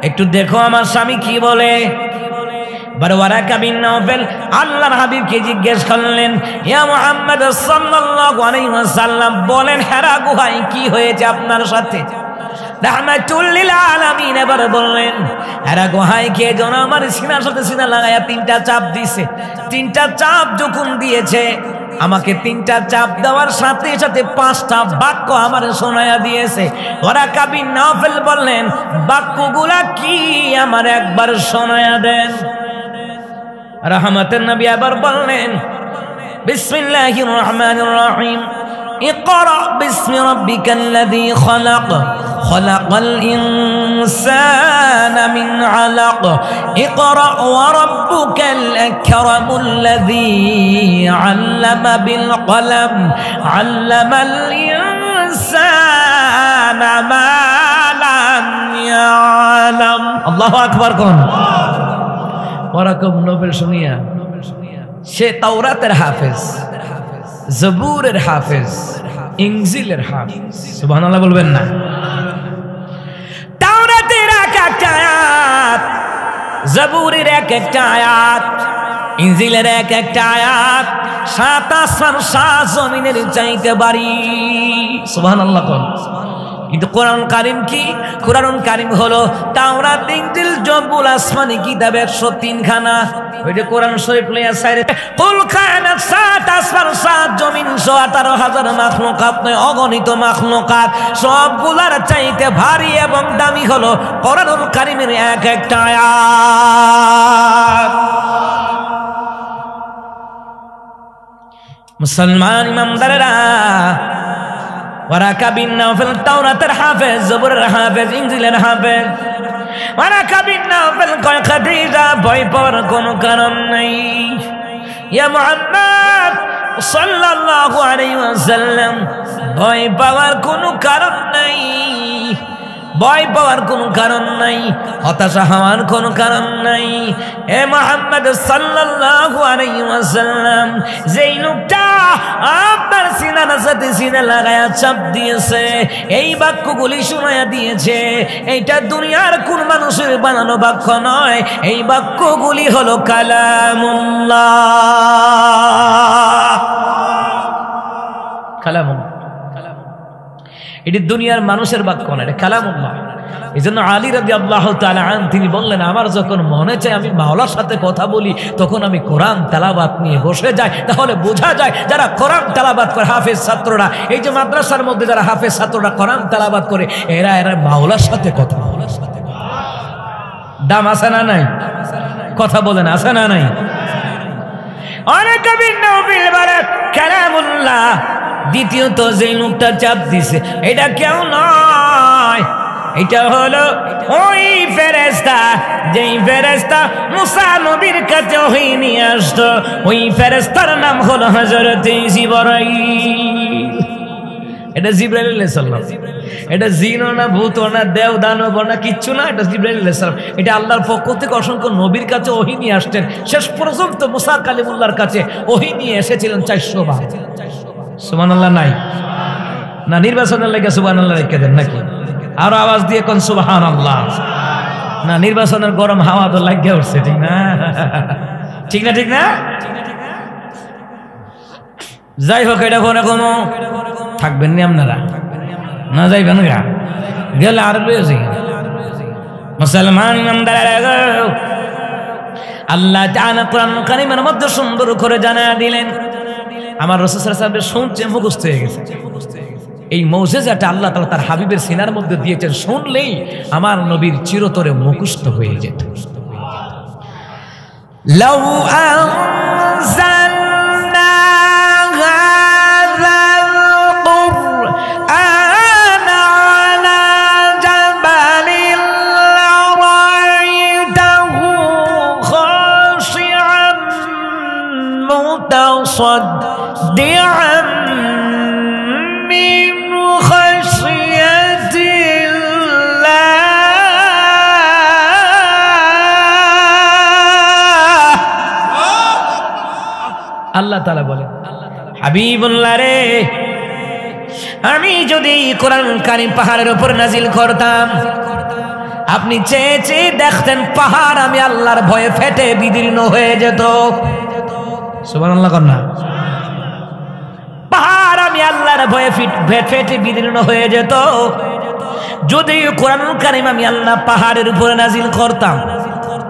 একটু দেখো আমার স্বামী কি বলে। ওয়ারাকা বিন নাওফেল আল্লাহর হাবিবকে জিজ্ঞেস করলেন, ইয়া মুহাম্মদ সাল্লাল্লাহু আলাইহি ওয়াসাল্লাম, বলেন হেরা গুহাই কি হয়েছে আপনার সাথে? রাহমাতুল লিল আলামিন এবার বললেন, হেরা গুহাই কে যেন আমার সিনার সাথে সিনা লাগায়া 3টা চাপ দিয়েছে। 3টা চাপ যখন দিয়েছে, আমাকে 3টা চাপ দেওয়ার সাথে সাথে 5টা বাক্য আমার শোনায়া দিয়েছে। ওয়ারাকা বিন নাওফেল বললেন, বাক্যগুলা কি আমার একবার শোনায়া দেন। রাহমাতের নবী আবার বললেন, বিসমিল্লাহির রহমানির রহিম, ইকরা বিসমি রাব্বিকাল্লাযী খলাক, খলাকাল ইনসানা মিন আলাক, ইকরা ওয়া রাব্বুকাল আকরামুল্লাযী আল্লামা বিল কলম, আল্লামাল ইনসানা মা লাম ইয়ালাম। আল্লাহু আকবার কোন। ওয়ারাকা বিন নাওফেল শুনিয়া, সে তাওরাতের হাফেজ, জবুরের হাফেজ, ইনজিলের হাফেজ। সুবহানাল্লাহ বলবেন না? তাওরাতের এক একটা আয়াত, জবুরের এক একটা আয়াত, ইনজিলের এক একটা আয়াত 7 আসমান 7 জমিনের চাইতে বাড়ি। সুবহানাল্লাহ কোন। কিন্তু কোরআন কারীম কি? কোরআন কারীম হলো তাওরাত, ইনজিল, জবুর, আসমানি কিতাব 103 খানা। ওই যে কোরআন শরীফ লইয়া সাইরে কুল কায়নাত 7 আসমান 7 জমিন 18,000 মাখলুকাত নয়, অগণিত মাখলুকাত, সবগুলার চাইতে ভারী এবং দামি হলো কোরআনুল কারীমের এক একটা আয়াত। মুসলমান ইমানদারেরা, ওয়ারাকা বিন নাওফেল তাওরাতের হাফেজ, জবুরের হাফেজ, ইনজিলের হাফেজ। ওয়ারাকা বিন নাওফেল কয়, খাদিজা ভয় পাওয়ার কোনো কারণ নাই। ইয়া মুহাম্মদ সাল্লাল্লাহু আলাইহি ওয়াসাল্লাম, ভয় পাওয়ার কোনো কারণ নাই, ভয় পাওয়ার কোনো কারণ নাই, হতাশা হওয়ার কোনো কারণ নাই। এ মুহাম্মদ সাল্লাল্লাহু আলাইহি ওয়াসাল্লাম, যেই লোকটা আপনার সিনার সাথে সিনা লাগায়া চাপ দিয়েছে, এই বাক্যগুলি শোনায়া দিয়েছে, এইটা দুনিয়ার কোন মানুষের বানানো বাক্য নয়, এই বাক্যগুলি হলো কালামুল্লাহ। কালামুল্লাহ, এটি দুনিয়ার মানুষের বাক্য না, এটা কালামুল্লাহ। এই জন্য আলী রাদিয়াল্লাহু তাআলা আন তিনি বললেন, আমার যখন মনে চায় আমি মাওলার সাথে কথা বলি, তখন আমি কোরআন তেলাওয়াত নিয়ে বসে যাই। তাহলে বোঝা যায় যারা কোরআন তেলাওয়াত করে, হাফেজ ছাত্ররা, এই যে মাদ্রাসার মধ্যে যারা হাফেজ ছাত্ররা কোরআন তেলাওয়াত করে, এরা মাওলার সাথে কথা। দাম আছে না নাই? কথা বলেন, আছে না নাই? অনেক কবি নবীল বারাত কালামুল্লাহ। দ্বিতীয়ত যে লোকটা চাপ দিছে, এটা কেউ নয়, এটা হলো ওই ফেরেশতা, যেই ফেরেশতা মুসা নবীর কাছে ওহী নিয়ে আসতো। ওই ফেরেশতার নাম হলো হযরত জিবরাইল। এটা জিবরাইল আলাইহিস সালাম, এটা জিনও না, ভূতও না, দেব দানব না, কিচ্ছু না, এটা জিবরাইল আলাইহিস সালাম। এটা আল্লাহর পক্ষ থেকে অসংখ্য নবীর কাছে ওহী নিয়ে আসতেন। শেষ পর্যন্ত মুসা কালিমুল্লাহর কাছে ওহী নিয়ে এসেছিলেন 400 বার। সুবহানাল্লাহ নাই? না নির্বাচনের লেগে সুবহানাল্লাহ রেখে দেন নাকি? আরো আওয়াজ দিয়ে কোন সুবহানাল্লাহ। না নির্বাচনের গরম হাওয়া তো লাগিয়ে উঠছে, ঠিক না? ঠিক না? ঠিক না? যাই হোক, এটা ফোনে কোনো থাকবেন নি আপনারা, না যাইবেন গা, গেলে আর বেশি মুসলমান ইমানদারেরা, আল্লাহ তাআলা কোরআন কারীমের মধ্যে সুন্দর করে জানায়া দিলেন। আমার রাসূল সাল্লাল্লাহু আলাইহি ওয়াসাল্লাম শুনছে, মুখস্থ হয়ে গেছে। এই মুজিজাটা আল্লাহ তাআলা তার হাবিবের সিনার মধ্যে দিয়েছেন, শুনলেই আমার নবীর চিরতরে মুখস্থ হয়ে যেত। লাউ আনজালনা হাযাল কুরআন আলা জাবালিন লারাইতাহু খাশি'আন মুতাসাদ্দি'আন মিন আল্লাহ তাআলা বলেন, হাবিবুল্লাহ রে, আমি যদি কোরআন কারীম পাহাড়ের উপর নাজিল করতাম, আপনি চেয়ে চেয়ে দেখতেন পাহাড় আমি আল্লাহর ভয়ে ফেটে বিদীর্ণ হয়ে যেত। সুবহানাল্লাহ কর না। পাহাড় আমি আল্লাহর ভয়ে ফেটে বিদীর্ণ হয়ে যেত। যদি কোরআন কারীম আমি আল্লাহ পাহাড়ের উপরে নাজিল করতাম,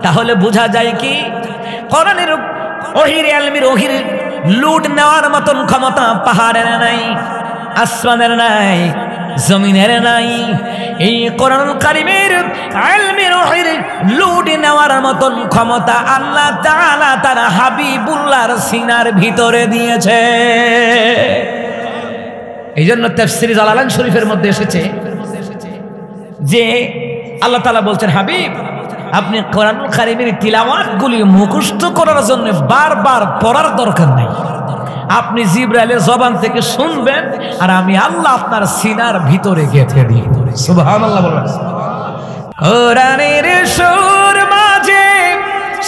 তাহলে বোঝা যায় কি কোরআনের ওহির আলমির ওহির লুট নেওয়ার মতন ক্ষমতা পাহাড়ের নাই, আসমানের নাই, জমিনের নাই। এই কোরআন কারীমের আলমির ওহির লুট নেওয়ার মতন ক্ষমতা আল্লাহ তাআলা তার হাবিবুল্লাহর সিনার ভিতরে দিয়েছে। এই জন্য তাফসীর জালালাইন শরীফের মধ্যে এসেছে যে আল্লাহ তাআলা বলছেন, হাবিব আপনি কোরআনুল কারীমের তিলাওয়াতগুলি মুখস্থ করার জন্য বারবার পড়ার দরকার নাই, আপনি জিবরাইলের জবান থেকে শুনবেন আর আমি আল্লাহ আপনার সিনার ভিতরে গেঁথে দিই। সুবহানাল্লাহ বলেন। কোরআনের সুর মাঝে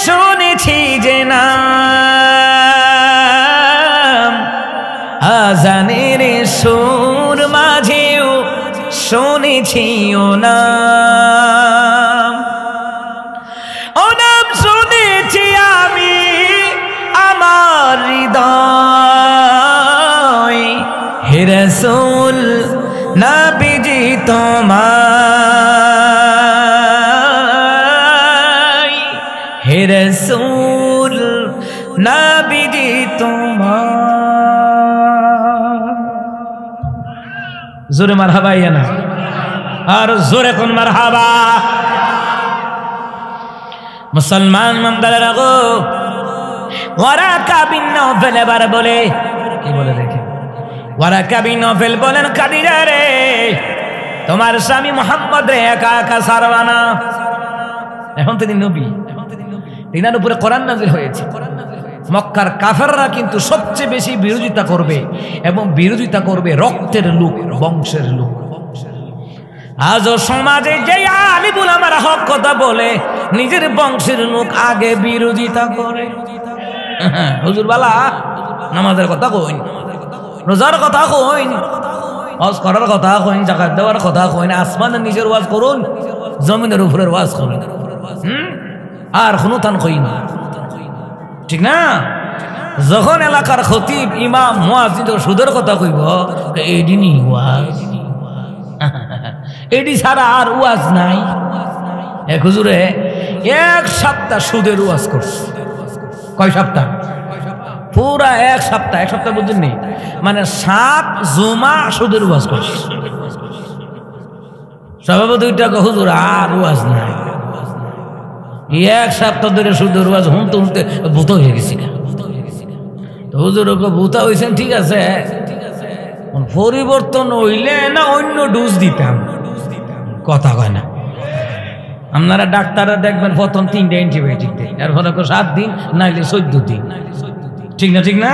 শুনেছি যে নাম, আজানের সুর মাঝেও শুনেছি ও নাম, ও নাম শুনেছি আমি আমার হৃদয়। হে রাসূল নবীজি তোমায়, হে রাসূল নবীজি তোমায়। জোরে মারহাবা না, আর জোরে কোন মারহাবা। মুসলমান ইমানদারেরা গো, ওয়ারাকা বিন নওফেল এবার বলে, কি বলে দেখেন, ওয়ারাকা বিন নওফেল বলেন, খাদিজা রে তোমার স্বামী মুহাম্মদ রে একা একা ছাড়বা না। এখন তিনি নবী, তিনার উপরে কোরআন নাযিল হয়েছে। মক্কার কাফেররা কিন্তু সবচেয়ে বেশি বিরোধিতা করবে, এবং বিরোধিতা করবে রক্তের লোক, বংশের লোক। আজও সমাজে যে আলিম উলামারা হক কথা বলে, নিজের বংশের লোক আগে বিরোধিতা করে। হুজুর বালা নামাজের কথা কইন, রোজার কথা কইন, হজ করার কথা কইন, যাকাত দেওয়ার কথা কইন, আসমানের নিজের ওয়াজ করুন, জমিনের উপরের ওয়াজ করুন, আর কোনো তান কইন, ঠিক না? যখন এলাকার খতিব ইমাম মুয়াজ্জিন সুদের কথা কইব, এদিনই ওয়াজ, এডি ছাড়া আর ওয়াজ নাই। এক হুজুরে এক সপ্তাহ সুদের ওয়াজ করছে। কয় সপ্তাহ? পুরা এক সপ্তাহ। এক সপ্তাহ বুঝছেন নি, মানে 7 জুমা সুদের ওয়াজ করছে। সভাপতি হুজুর আর ওয়াজ নাই। এক সপ্তাহ ধরে সুদের ওয়াজ হুনতে হুনতে ভূত হয়ে গেছি। হুজুর ভূতা হয়েছেন, ঠিক আছে, পরিবর্তন হইলে না অন্য ডোজ দিতাম, কথা কয় না। আপনারা ডাক্তাররা দেখবেন প্রথম 3টা অ্যান্টিবায়োটিক দেয়, এরপরে 7 দিন, নাইলে 14 দিন, ঠিক না? ঠিক না?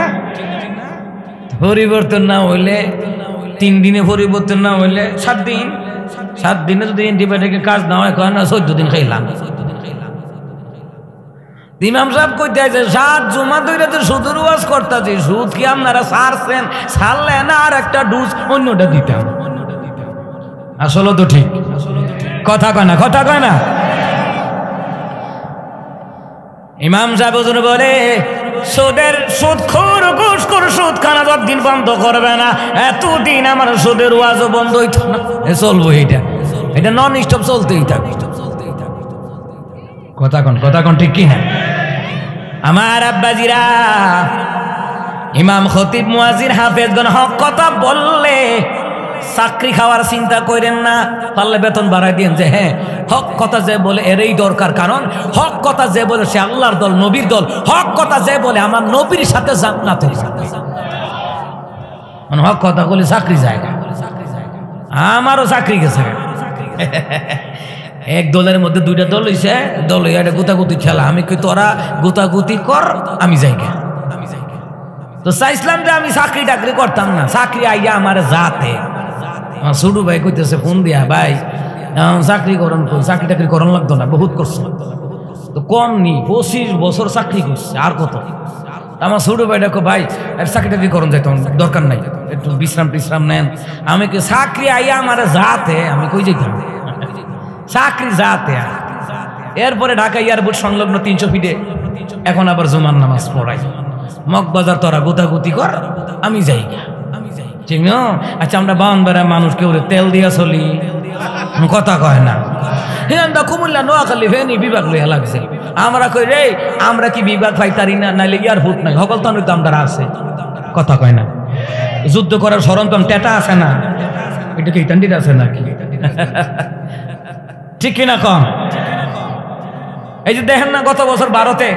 পরিবর্তন না হইলে 3 দিনে, পরিবর্তন না হইলে 7 দিন। 7 দিনে যদি অ্যান্টিবায়োটিকের কাজ না হয়, কয় না 14 দিন খাইলাম। ইমাম সাহেব কইতে আছে 7 জুমা ধরে তো সুদের ওয়াজ করতেছি, সুদ কি আপনারা ছাড়ছেন? ছাড়লে না আর একটা ডুজ অন্যটা দিতাম। আসলে তো ঠিক কথা কয় না, কথা কয় না। ইমাম সাহেব হুজুর বলে সুদখোর ঘুষখোর সুদ খানা যতদিন বন্ধ করবে না এতদিন আমার সুদের ওয়াজও বন্ধ হইতো না। চলবো এটা নন স্টপ চলতেই থাকবে। কথা কন ঠিক কি না? আমার আব্বাজিরা, ইমাম খতিব মুয়াজ্জিন হাফেজগণ হক কথা বললে চাকরি খাওয়ার চিন্তা করেন না, পারলে বেতন বাড়াই দিন। যে হ্যাঁ হক কথা যে বলে এরই দরকার, কারণ হক কথা যে বলে সে আল্লাহর দল, নবীর দল। হক কথা যে বলে আমার নবীর সাথে জান্নাতে যাবে। মানে হক কথা বলে চাকরি জায়গা, আমারও চাকরি গেছে। এক দলের মধ্যে 2টা দল হইছে, দল এটা গুতাগুতি খেলা। আমি কই তোরা গুতাগুতি কর, আমি যাইগা। তো চাইছিলাম যে আমি চাকরি টাকরি করতাম না, চাকরি আইয়া আমার যাতে। আমার ছোট ভাই কইতেছে ফোন দিয়া, ভাই চাকরি করন, চাকরি টাকরি করন লাগতো না, বহুত করছে। তো কম নি 25 বছর চাকরি করছে, আর কত? আমার ছোট ভাই দেখো, ভাই চাকরি টাকরি করন যাইতো দরকার নাই, একটু বিশ্রাম নেন। আমি কি চাকরি আইয়া আমার যাতে, আমি কই যাইতাম চাকরি যাতে। এরপরে ঢাকা এয়ারপোর্ট সংলগ্ন 300 ফিটে এখন আবার জুমার নামাজ পড়াই। মগবাজার তোরা গুতাগুতি কর, আমি যাই। ঠিক না? আচ্ছা আমরা বাউনবাড়া মানুষ কেউ তেল দিয়া চলি, কথা কয় না। হ্যাঁ কুমিল্লা নোয়াখালী ফেনি বিভাগ লইয়া লাগছে। আমরা কই রে আমরা কি বিভাগ পাইতারি না, নাইলে এয়ারপোর্ট নাই। সকল তো আমরা আছে, কথা কয় না। যুদ্ধ করার সরঞ্জাম টেটা আছে না, এটা কি ইতান্ডির আছে নাকি? ঠিক কিনা কম? এই যে দেখেন না গত বছর ভারতে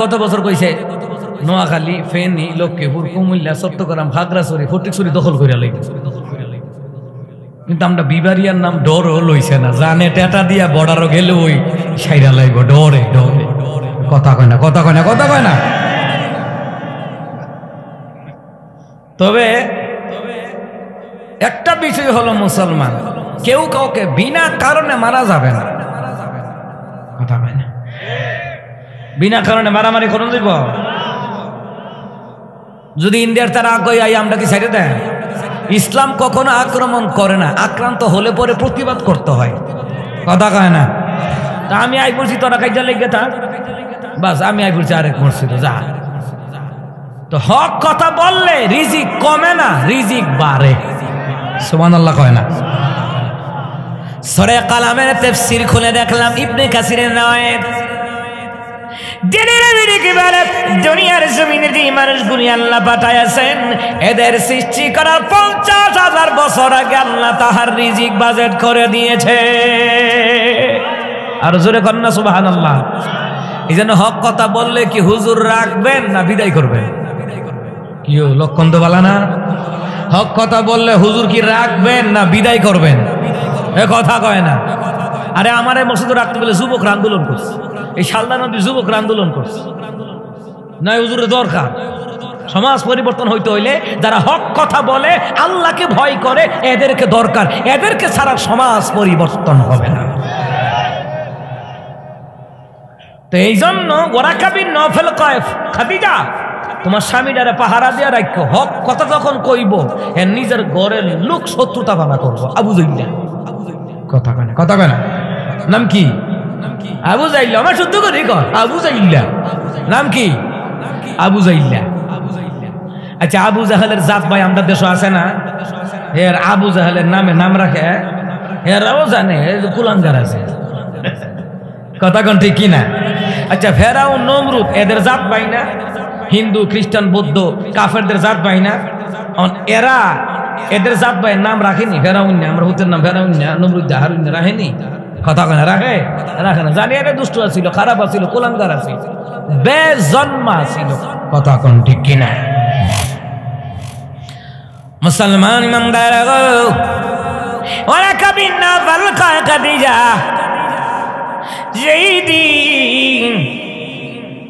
গত বছর কইছে নোয়াখালী, ফেনী, লক্ষ্মীপুর, কুমিল্লা, চট্টগ্রাম, খাগড়াছড়ি, ফটিকছড়ি দখল করে লাইছে। কিন্তু আমরা বিবারিয়ার নাম ডরও লইছে না, জানে টেটা দিয়া বর্ডারও গেলে ওই সাইরা লাইব ডরে। কথা কয় না। তবে একটা বিষয় হলো মুসলমান, কেউ কাউকে বিনা কারণে মারা যাবে না, কথা কয় না। বিনা কারণে মারামারি করুন দিব। যদি ইন্ডিয়ার তারা আগে আমরা কি ছেড়ে দেয়? ইসলাম কখনো আক্রমণ করে না, আক্রান্ত হলে পরে প্রতিবাদ করতে হয়, কথা কয় না। তা আমি আই বলছি তোরা কাজে লেগে থাক, বাস আমি আই বলছি আরেক মসজিদ যা। তো হক কথা বললে রিজিক কমে না, রিজিক বাড়ে। সুবহানাল্লাহ কয় না? সূরা কালামের তাফসীর খুলে দেখলাম ইবনে কাসিরের রাওয়ায়াত। দুনিয়ার জমিনে যে মানুষগুলি আল্লাহ পাঠাইয়াছেন, এদের সৃষ্টি করার 50,000 বছর আগে আল্লাহ তাহার রিজিক বাজেট করে দিয়েছে। আর জোরে করেন না সুবহানাল্লাহ। এই জন্য হক কথা বললে কি হুজুর রাখবেন না বিদায় করবেন? কি লক্ষণ তো বলা না? হক কথা বললে হুজুর কি রাখবেন না বিদায় করবেন? এ কথা কয় না। আরে আমার মসজিদে রাখতে বলে যুবকরা আন্দোলন করছে, এই শালদা নদী যুবকরা আন্দোলন করছে। না হুজুরের দরকার। সমাজ পরিবর্তন হইতে হইলে যারা হক কথা বলে, আল্লাহকে ভয় করে, এদেরকে দরকার। এদেরকে ছাড়া সমাজ পরিবর্তন হবে না। তো এই জন্য ওয়ারাকা বিন নওফল কয়, খাদিজা তোমার স্বামীটারে পাহারা দিয়া রাখো, হক কথা যখন কইব এর নিজের ঘরের লোক শত্রুতা ভাঙা করবো। আবু জাইল্লা, কথা কয় না? নাম কি? আবু জাইল্লা। আমার শুদ্ধ করে কর, আবু জাইল্লা। নাম কি? আবু জাইল্লা। আচ্ছা আবু জাহেলের জাত ভাই আমাদের দেশে আছে না? এর আবু জাহেলের নামে নাম রাখে, এরাও জানে কুলাঙ্গার আছে, কথা কোন ঠিক কিনা? আচ্ছা ফেরাউন, নমরুদ এদের জাত ভাই না? হিন্দু, খ্রিস্টান, বৌদ্ধ, কাফেরদের জাত ভাই না? এরা এদের জাত ভাইয়ের নাম রাখেনি? ফেরাউন না, আমরা হুতের নাম ফেরাউন না, নমরুদ হারুন রাখেনি? কথা কয় না? রাখে না? জানি এটা দুষ্ট ছিল, খারাপ ছিল, কুলাঙ্গার ছিল, বেজন্মা ছিল, কথা কোন ঠিক কিনা? মুসলমান ইমানদার ওরা কবি না বলকা খাদিজা, যেই দিন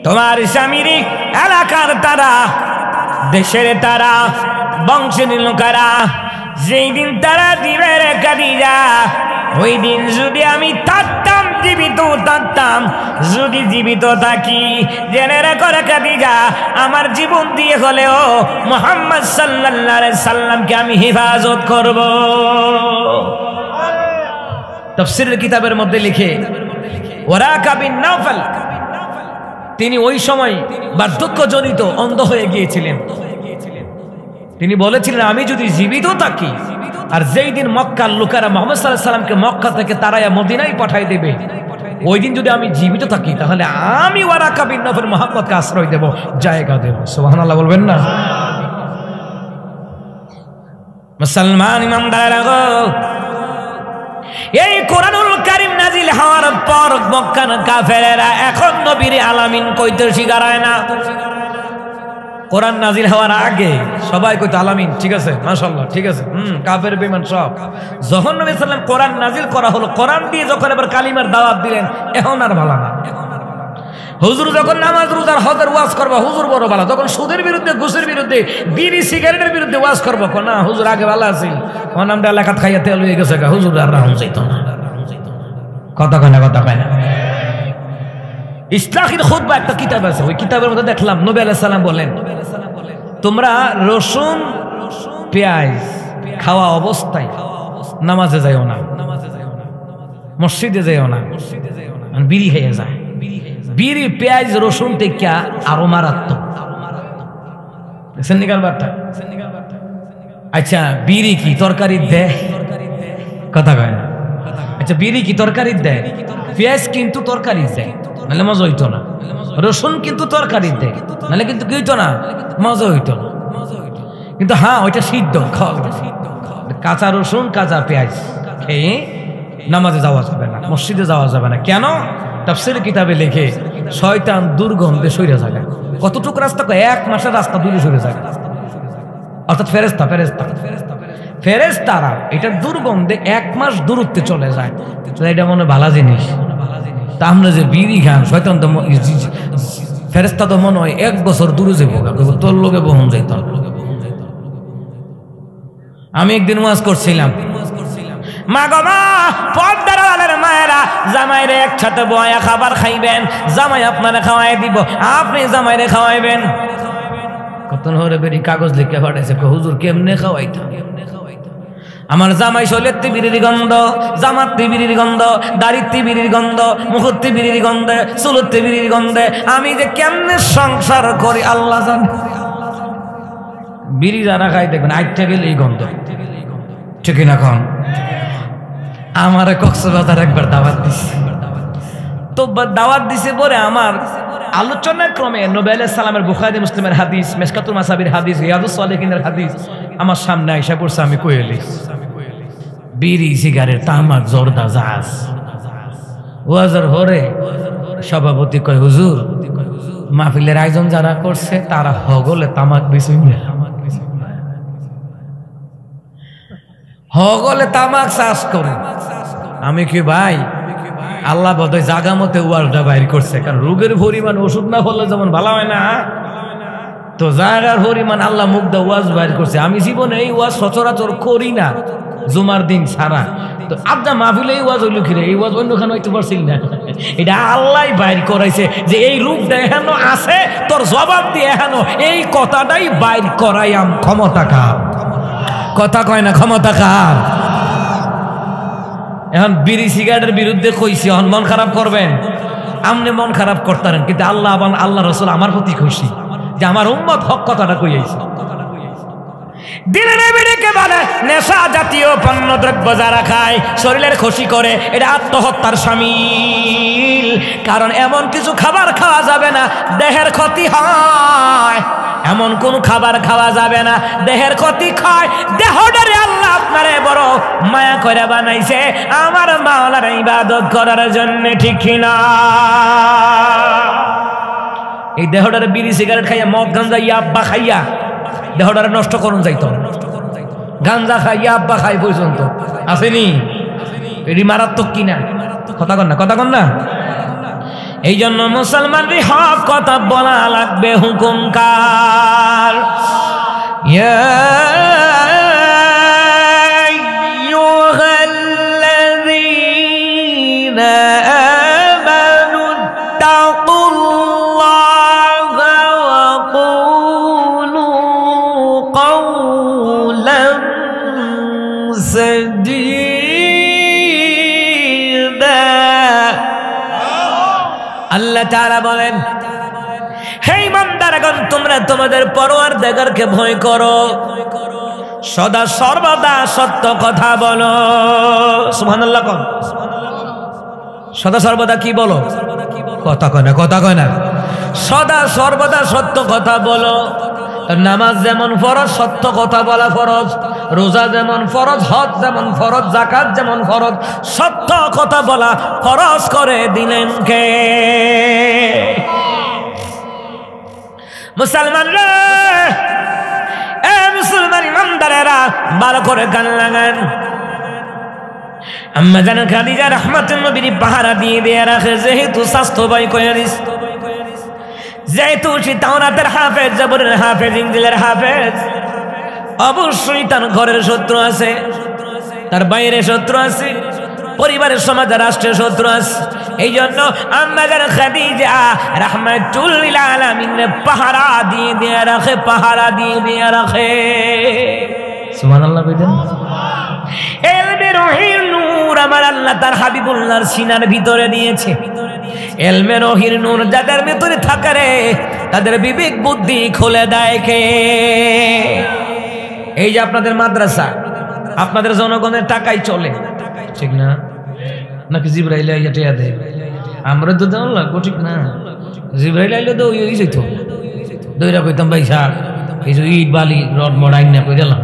তোমার স্বামীর এলাকার তারা, দেশের তারা, বংশের লোকেরা যেই দিন তারা দিবে রে খাদিজা, ওই দিন যদি আমি থাকতাম জীবিত থাকতাম, যদি জীবিত থাকি জেনে রাখো খাদিজা, আমার জীবন দিয়ে হলেও মুহাম্মদ সাল্লাল্লাহু আলাইহি সাল্লামকে আমি হেফাজত করব। তাফসীরের কিতাবের মধ্যে লিখে ওয়ারাকা বিন নাওফাল, তিনি ওই সময় বার্ধক্যজনিত অন্ধ হয়ে গিয়েছিলেন। তিনি বলেছিলেন, আমি যদি জীবিত থাকি আর যেই দিন মক্কার লোকেরা মুহাম্মদ সাল্লাল্লাহু আলাইহি সাল্লামকে মক্কা থেকে তাড়াইয়া মদিনায় পাঠাই দেবে, ওই দিন যদি আমি জীবিত থাকি তাহলে আমি ওয়ারাকা বিন নাওফাল মুহাম্মদকে আশ্রয় দেব, জায়গা দেব। সুবহানাল্লাহ বলবেন না? মুসলমান ইমানদার, এই কোরআনুল কারীম নাজিল হওয়ার পর মক্কার কাফেরেরা এখন নবীর আলামিন কইতে শিখায় না। কোরআন নাজিল হওয়ার আগে সবাই কইতো আলামিন, ঠিক আছে, মাশাআল্লাহ, ঠিক আছে, কাফের বেঈমান সব। যখন নবী সাল্লাল্লাহু আলাইহি ওয়াসাল্লাম কোরআন নাজিল করা হলো, কোরআন দিয়ে যখন এবার কালিমার দাওয়াত দিলেন, এখন আর ভালো না। হুজুর যখন নামাজ রোজার হজের ওয়াজ করবো, হুজুর বড় ভালো। যখন সুদের বিরুদ্ধে, ঘুষের বিরুদ্ধে, বিড়ি সিগারেটের বিরুদ্ধে ওয়াজ করবো, না হুজুর আগে ভালো আছি, আমরা এলাকাত খাইয়া তেল হয়ে গেছে, হুজুর আর রাহুল যাইত না। কথা কয় না, কথা কয় না। ইসলাহির খুতবা একটা কিতাব আছে, ওই কিতাবের মধ্যে দেখলাম নবী আলাইহিস সালাম বলেন, তোমরা রসুন পেঁয়াজ খাওয়া অবস্থায় নামাজে যাইও না, মসজিদে যাইও না, বিড়ি খেয়ে যায়। বিড়ি পেঁয়াজ রসুন থেকে আরো মারাত্মক। আচ্ছা, বিড়ি কি তরকারি দেয়? কথা কয় না। আচ্ছা, বিড়ি কি তরকারি দেয়? পেঁয়াজ কিন্তু তরকারি দেয়, নাহলে মজা হইতো না। রসুন কিন্তু তরকারি দেয়, নাহলে কিন্তু কি হইতো না, মজা হইতো না। কিন্তু হ্যাঁ, ওইটা সিদ্ধ খাওয়া। কাঁচা রসুন, কাঁচা পেঁয়াজ খেয়ে নামাজে যাওয়া যাবে না, মসজিদে যাওয়া যাবে না। কেন? তাফসীরের কিতাবে লেখে, শয়তান দুর্গন্ধে সইরে যায়। কতটুকু রাস্তা? 1 মাসের রাস্তা দূরে সরে যায়। অর্থাৎ ফেরেশতারা এটা দুর্গন্ধে 1 মাস দূরত্বে চলে যায়। এটা মনে ভালো জিনিস। তা আমরা যে বিড়ি খান, শয়তান তো ফেরেশতা তো মনে হয় 1 বছর দূরে যাবো, তোর লোকে বহন যাইত। আমি একদিন ওয়াজ করছিলাম, মা গো মা, পর্দার আলের মায়েরা, জামাইরে একসাথে বয়া খাবার খাইবেন, জামাই আপনারা খাওয়াই দিব, আপনি জামাইরে খাওয়াইবেন। কত হরে বেরি কাগজ লিখে পাঠাইছে, হুজুর কেমনে খাওয়াইতো? আমার জামাই শৈলের বিড়ির গন্ধ, জামার বিড়ির গন্ধ, দাড়ির বিড়ির গন্ধ, মুখের বিড়ির গন্ধে, চুলের বিড়ির গন্ধে আমি যে কেমনে সংসার করি আল্লাহ জানে। বিড়ি যারা খাই দেখবেন আইটা গেলে এই গন্ধ, ঠিক না? এখন আমার কক্সবাজার একবার দাওয়াত দিছে, তো দাওয়াত দিছে পরে আমার আলোচনার ক্রমে নবী আলাইহিস সালামের বুখারী মুসলিমের হাদিস, মিশকাতুল মাসাবির হাদিস, রিয়াদুস সালিহিনের হাদিস আমার সামনে আইসা পড়ছে। আমি কইলি বিড়ি, সিগারেট, তামাক, জর্দা, জাহাজ। ওয়াজের হরে সভাপতি কয়, হুজুর মাহফিলের আয়োজন যারা করছে তারা হগলে তামাক বিসমিল্লাহ, হগলে তামাক চাষ করে। আমি কি ভাই, আল্লাহ বোধহয় জাগা মতে ওয়াজটা বাইর করছে, কারণ রোগের পরিমাণ ওষুধ না করলে যেমন ভালো হয় না, তো জাগার পরিমাণ আল্লাহ মুগ্ধা ওয়াজ বাইর করছে। আমি জীবনে এই ওয়াজ সচরাচর করি না, জুমার দিন ছাড়া। তো আপনার মাহফিলে এই ওয়াজ হইল কিরে, এই ওয়াজ অন্যখানে হইতে পারছিল না, এটা আল্লাহ বাইর করাইছে যে এই রূপটা এখানো আছে, তোর জবাব দিয়ে এখানো এই কথাটাই বাইর করাইয়াম। ক্ষমতা কার? কথা কয় না, ক্ষমতা কার? এখন বিড়ি সিগারেটের বিরুদ্ধে কইছি, এখন মন খারাপ করবেন? আপনি মন খারাপ করতেন, কিন্তু আল্লাহ আল্লাহ রাসূল আমার প্রতি খুশি যে আমার উম্মত হক কথাটা কইয়াছে। দিনের বিড়িকে বলে নেশা জাতীয় পণ্য দ্রব্য যারা খায়, শরীরের ক্ষতি করে, এটা আত্মহত্যার শামিল। কারণ এমন কিছু খাবার খাওয়া যাবে না দেহের ক্ষতি হয়, এমন কোন খাবার খাওয়া যাবে না দেহের ক্ষতি হয়। দেহটারে আল্লাহ আপনারে বড় মায়া করে বানাইছে আমার মাওলার ইবাদত করার জন্য, ঠিক কিনা? এই দেহটারে বিড়ি সিগারেট খাইয়া, মদ গাঞ্জা ইয়াব্বা খাইয়া দেহটারে নষ্ট করুন যাইতো। গাঞ্জা খাই, ইয়াব্বা খাই পর্যন্ত আসেনি, এটি মারাত্মক কিনা? কথা কন না, কথা কন না। এই জন্য মুসলমানদের হক কথা বলা লাগবে। হুকুমকার ইয়া আইয়ুহাল্লাযীনা قولا سديدا আল্লাহ তাআলা বলেন, হে ইমানদারগণ, তোমরা তোমাদের পরওয়ারদিগারকে ভয় করো, সদা সর্বদা সত্য কথা বলো। সুবহানাল্লাহ। কোন সদা সর্বদা কি বলো? কথা কয় না, কথা কয় না। সদা সর্বদা সত্য কথা বলো। নামাজ যেমন ফরজ, সত্য কথা বলা ফরজ। রোজা যেমন ফরজ, হজ যেমন ফরজ, যাকাত যেমন ফরজ, সত্য কথা বলা ফরজ করে দিলেন কে? মুসলমানরা, এ মুসলমান ইমানদারেরা, ভালো করে কান লাগান। আম্মা জান খাদিজা রাহমাতুল নবীর পাহারা দিয়ে রাখে, যেহেতু স্বাস্থ্য বাই কয়ারিস, যেহেতু সে তাওরাতের হাফেজ, জাবরের হাফেজ, ইনজিলের হাফেজ, অবশ্যই তার ঘরের শত্রু আছে, তার বাইরে শত্রু আছে, পরিবারের, সমাজ, রাষ্ট্রের শত্রু আছে। এই জন্য আম্মা জান খাদিজা রাহমাতুল লিল আলামিন পাহারা দিয়ে রাখে, পাহারা দিয়ে রাখে। সুবহানাল্লাহ কইতেন। এলমে রহির নূর আমার আল্লাহ তার হাবিবুল্লাহর সিনার ভিতরে দিয়েছে। এলমে রহির নূর যাদের ভিতরে থাকে রে, তাদের বিবেক বুদ্ধি খুলে দেয় কে? এই যে আপনাদের মাদ্রাসা, আপনাদের জনগণের টাকাই চলে, ঠিক না? নাকি জিবরাইল আইয়া টিয়া দেয়? আমরা তো দেওয়া লাগবো, ঠিক না? জিবরাইল আইলে তো ওই যেত, দইরা কইতাম ভাই সাহেব, এই যে ইট বালি রড মডাইন না কই দিলাম,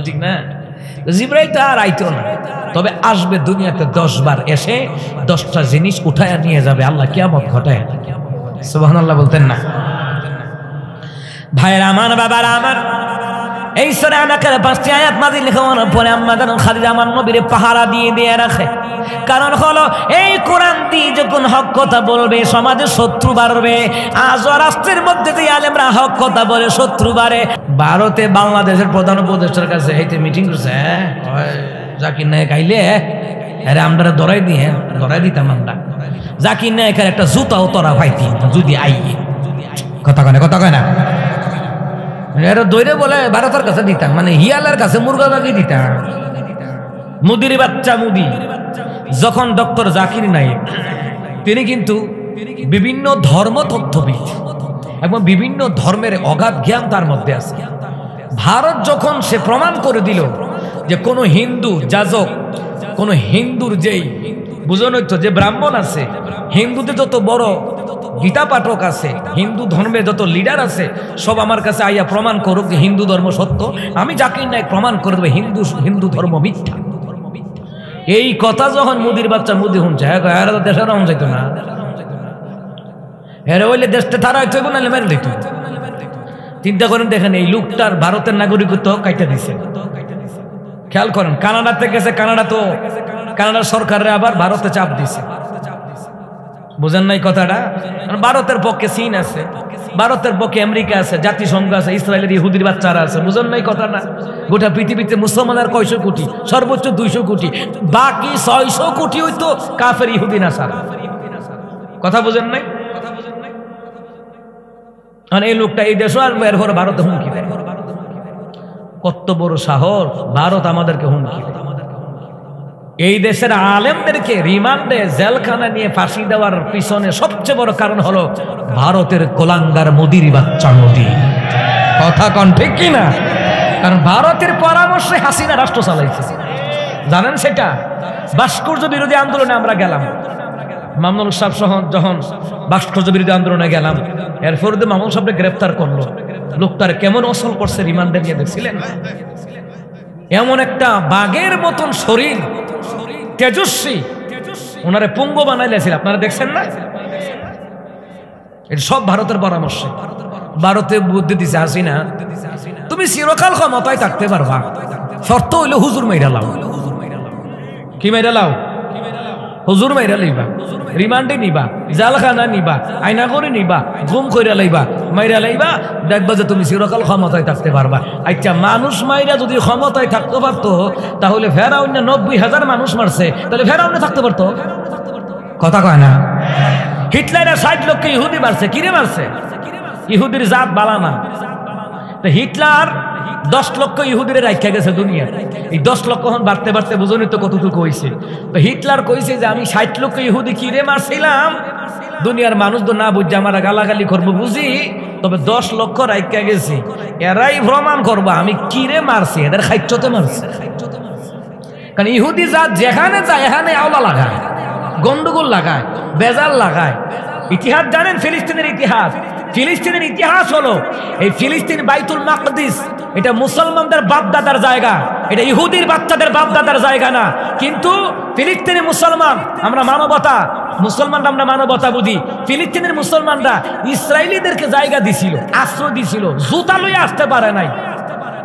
ঠিক না? জিবরাইল তো আর আইতো না, তবে আসবে দুনিয়াতে 10 বার, এসে 10টা জিনিস উঠায়া নিয়ে যাবে, আল্লাহ কিয়ামত ঘটায়। সুবহানাল্লাহ বলতেন না? ভাইরা আমার, বাবারা আমার, এই সূরা আনাকের 5টি আয়াত নাযিল হওয়ার পরে আম্মা জান খাদিজা আমার নবীর পাহারা দিয়ে রাখে। কারণ হলো, এই কোরআন দিয়ে যখন হক কথা বলবে, সমাজে শত্রু বাড়বে। আজ রাষ্ট্রের মধ্যে যে আলেমরা হক কথা বলে, শত্রু বাড়ে। ভারতে বাংলাদেশের প্রধান উপদেষ্টার কাছে এইতে মিটিং করছে, জাকির নায়েক আইলে আরে আমরা ধরাই দিতাম আমরা। জাকির নায়েকের একটা জুতাও তোরা পাইতি যদি আইয়ে। কথা কয় না, কথা কয় না? এরা দৈরে বলে ভারতের কাছে দিতাম, মানে হিয়ালের কাছে মুরগা বাগি দিতাম। মুদির বাচ্চা মুদি। যখন ডক্টর জাকির নায়েক, তিনি কিন্তু বিভিন্ন ধর্ম তত্ত্ববিদ এবং বিভিন্ন ধর্মের অগাধ জ্ঞান তার মধ্যে আছে। ভারত যখন সে প্রমাণ করে দিল যে কোন হিন্দু যাজক, কোন হিন্দুর যেই বুঝানো যে ব্রাহ্মণ আছে, হিন্দুদের যত বড় গীতা পাঠক আছে, হিন্দু ধর্মে যত লিডার আছে, সব আমার কাছে আইয়া প্রমাণ করুক যে হিন্দু ধর্ম সত্য, আমি জাকির নায়েক প্রমাণ করে দেবো হিন্দু ধর্ম মিথ্যা। এই কথা যখন মুদির বাচ্চা মুদি শুনছে, এরা তো দেশের রং যাইতো না, এরা হইলে দেশটা তারা হইতো না, মেরে দিত। চিন্তা করেন, দেখেন এই লোকটার ভারতের নাগরিকত্ব কাইটা দিছে। খেয়াল করেন, কানাডাতে গেছে, কানাডার সরকারের আবার ভারতে চাপ দিছে। বুঝেন নাই কথাটা? ভারতের পক্ষে চীন আছে, ভারতের পক্ষে আমেরিকা আছে, জাতিসংঘ আছে, ইসরায়েলের ইহুদির বাচ্চারা আছে। বুঝেন নাই কথাটা? গোটা পৃথিবীতে মুসলমানের কয়শো কোটি, সর্বোচ্চ 200 কোটি, বাকি 600 কোটি হইতো কাফের ইহুদি নাসারা। কথা বুঝেন নাই? আর এই লোকটা এই দেশ আর এর ঘরে ভারতে হুমকি দেয়। কত বড় সাহস! ভারত আমাদেরকে হুমকি দেয়। এই দেশের আলেমদেরকে রিমান্ডে জেলখানা নিয়ে ফাঁসি দেওয়ার পিছনে সবচেয়ে বড় কারণ হলো ভারতের কোলাঙ্গার মোদির বাচ্চা মোদি। কথা কন ঠিক কিনা? কারণ ভারতের পরামর্শে হাসিনা রাষ্ট্র চালাইছে, জানেন সেটা? ভাস্কর্য বিরোধী আন্দোলনে আমরা গেলাম, মামুনুল সাহেব সহ যখন ভাস্কর্য বিরোধী আন্দোলনে গেলাম, এরপর মামুনুল সাহেবকে গ্রেফতার করলো। লোকটার কেমন অসল করছে রিমান্ডে নিয়ে, দেখছিলেন? এমন একটা বাঘের মতন শরীর, তেজস্বী, ওনারে পুঙ্গ বানাইলেছিল, আপনারা দেখছেন না? এটা সব ভারতের পরামর্শে। ভারতে বুদ্ধি দিছে হাসিনা, তুমি চিরকাল ক্ষমতায় থাকতে পারবা, শর্ত হইল হুজুর মাইরা লাও। কি মাইরা লাও? হুজুর মাইরা লইবা, রিমান্ডে নিবা, জালখানা নিবা, আয়না করে নিবা, গুম কইরা লাইবা, মাইরা লাইবা, দেখবা যে তুমি চিরকাল ক্ষমতায় থাকতে পারবা। আচ্ছা, মানুষ মাইরা যদি ক্ষমতায় থাকতে পারতো, তাহলে ফেরাউনে 90,000 মানুষ মারছে, তাহলে ফেরাউনে থাকতে পারতো? কথা কয় না? হিটলারের 60 লক্ষ ইহুদি মারছে, কিরে মারছে? ইহুদির জাত বালা না, তো হিটলার 10 লক্ষ ইহুদিরে রাখা গেছে দুনিয়া, এই 10 লক্ষ বাড়তে বাড়তে বুঝুনি তো কতটুকু হয়েছে। তো হিটলার কইছে যে আমি 60 লক্ষ ইহুদি কিরে মারছিলাম, দুনিয়ার মানুষ তো না বুঝছে আমার গালাগালি করবো বুঝি, তবে 10 লক্ষ রাখা গেছি, এরাই প্রমাণ করবো আমি কিরে মারছি, এদের খাইচ্ছতে মারছি। কারণ ইহুদি জাত যেখানে যায় এখানে আওলা লাগায়, গন্ডগোল লাগায়, বেজাল লাগায়। ইতিহাস জানেন ফিলিস্তিনের ইতিহাস? ফিলিস্তিনের ইতিহাস হলো এই ফিলিস্তিন বাইতুল মাকদিস, এটা মুসলমানদের বাপদাদার জায়গা, এটা ইহুদির বাচ্চাদের বাপদাদার জায়গা না। কিন্তু ফিলিস্তিনি মুসলমান, আমরা মানবতা, মুসলমানরা আমরা মানবতা বুঝি। ফিলিস্তিনের মুসলমানরা ইসরায়েলিদেরকে জায়গা দিছিল, আশ্রয় দিছিল, জুতা লইয়া আসতে পারে নাই,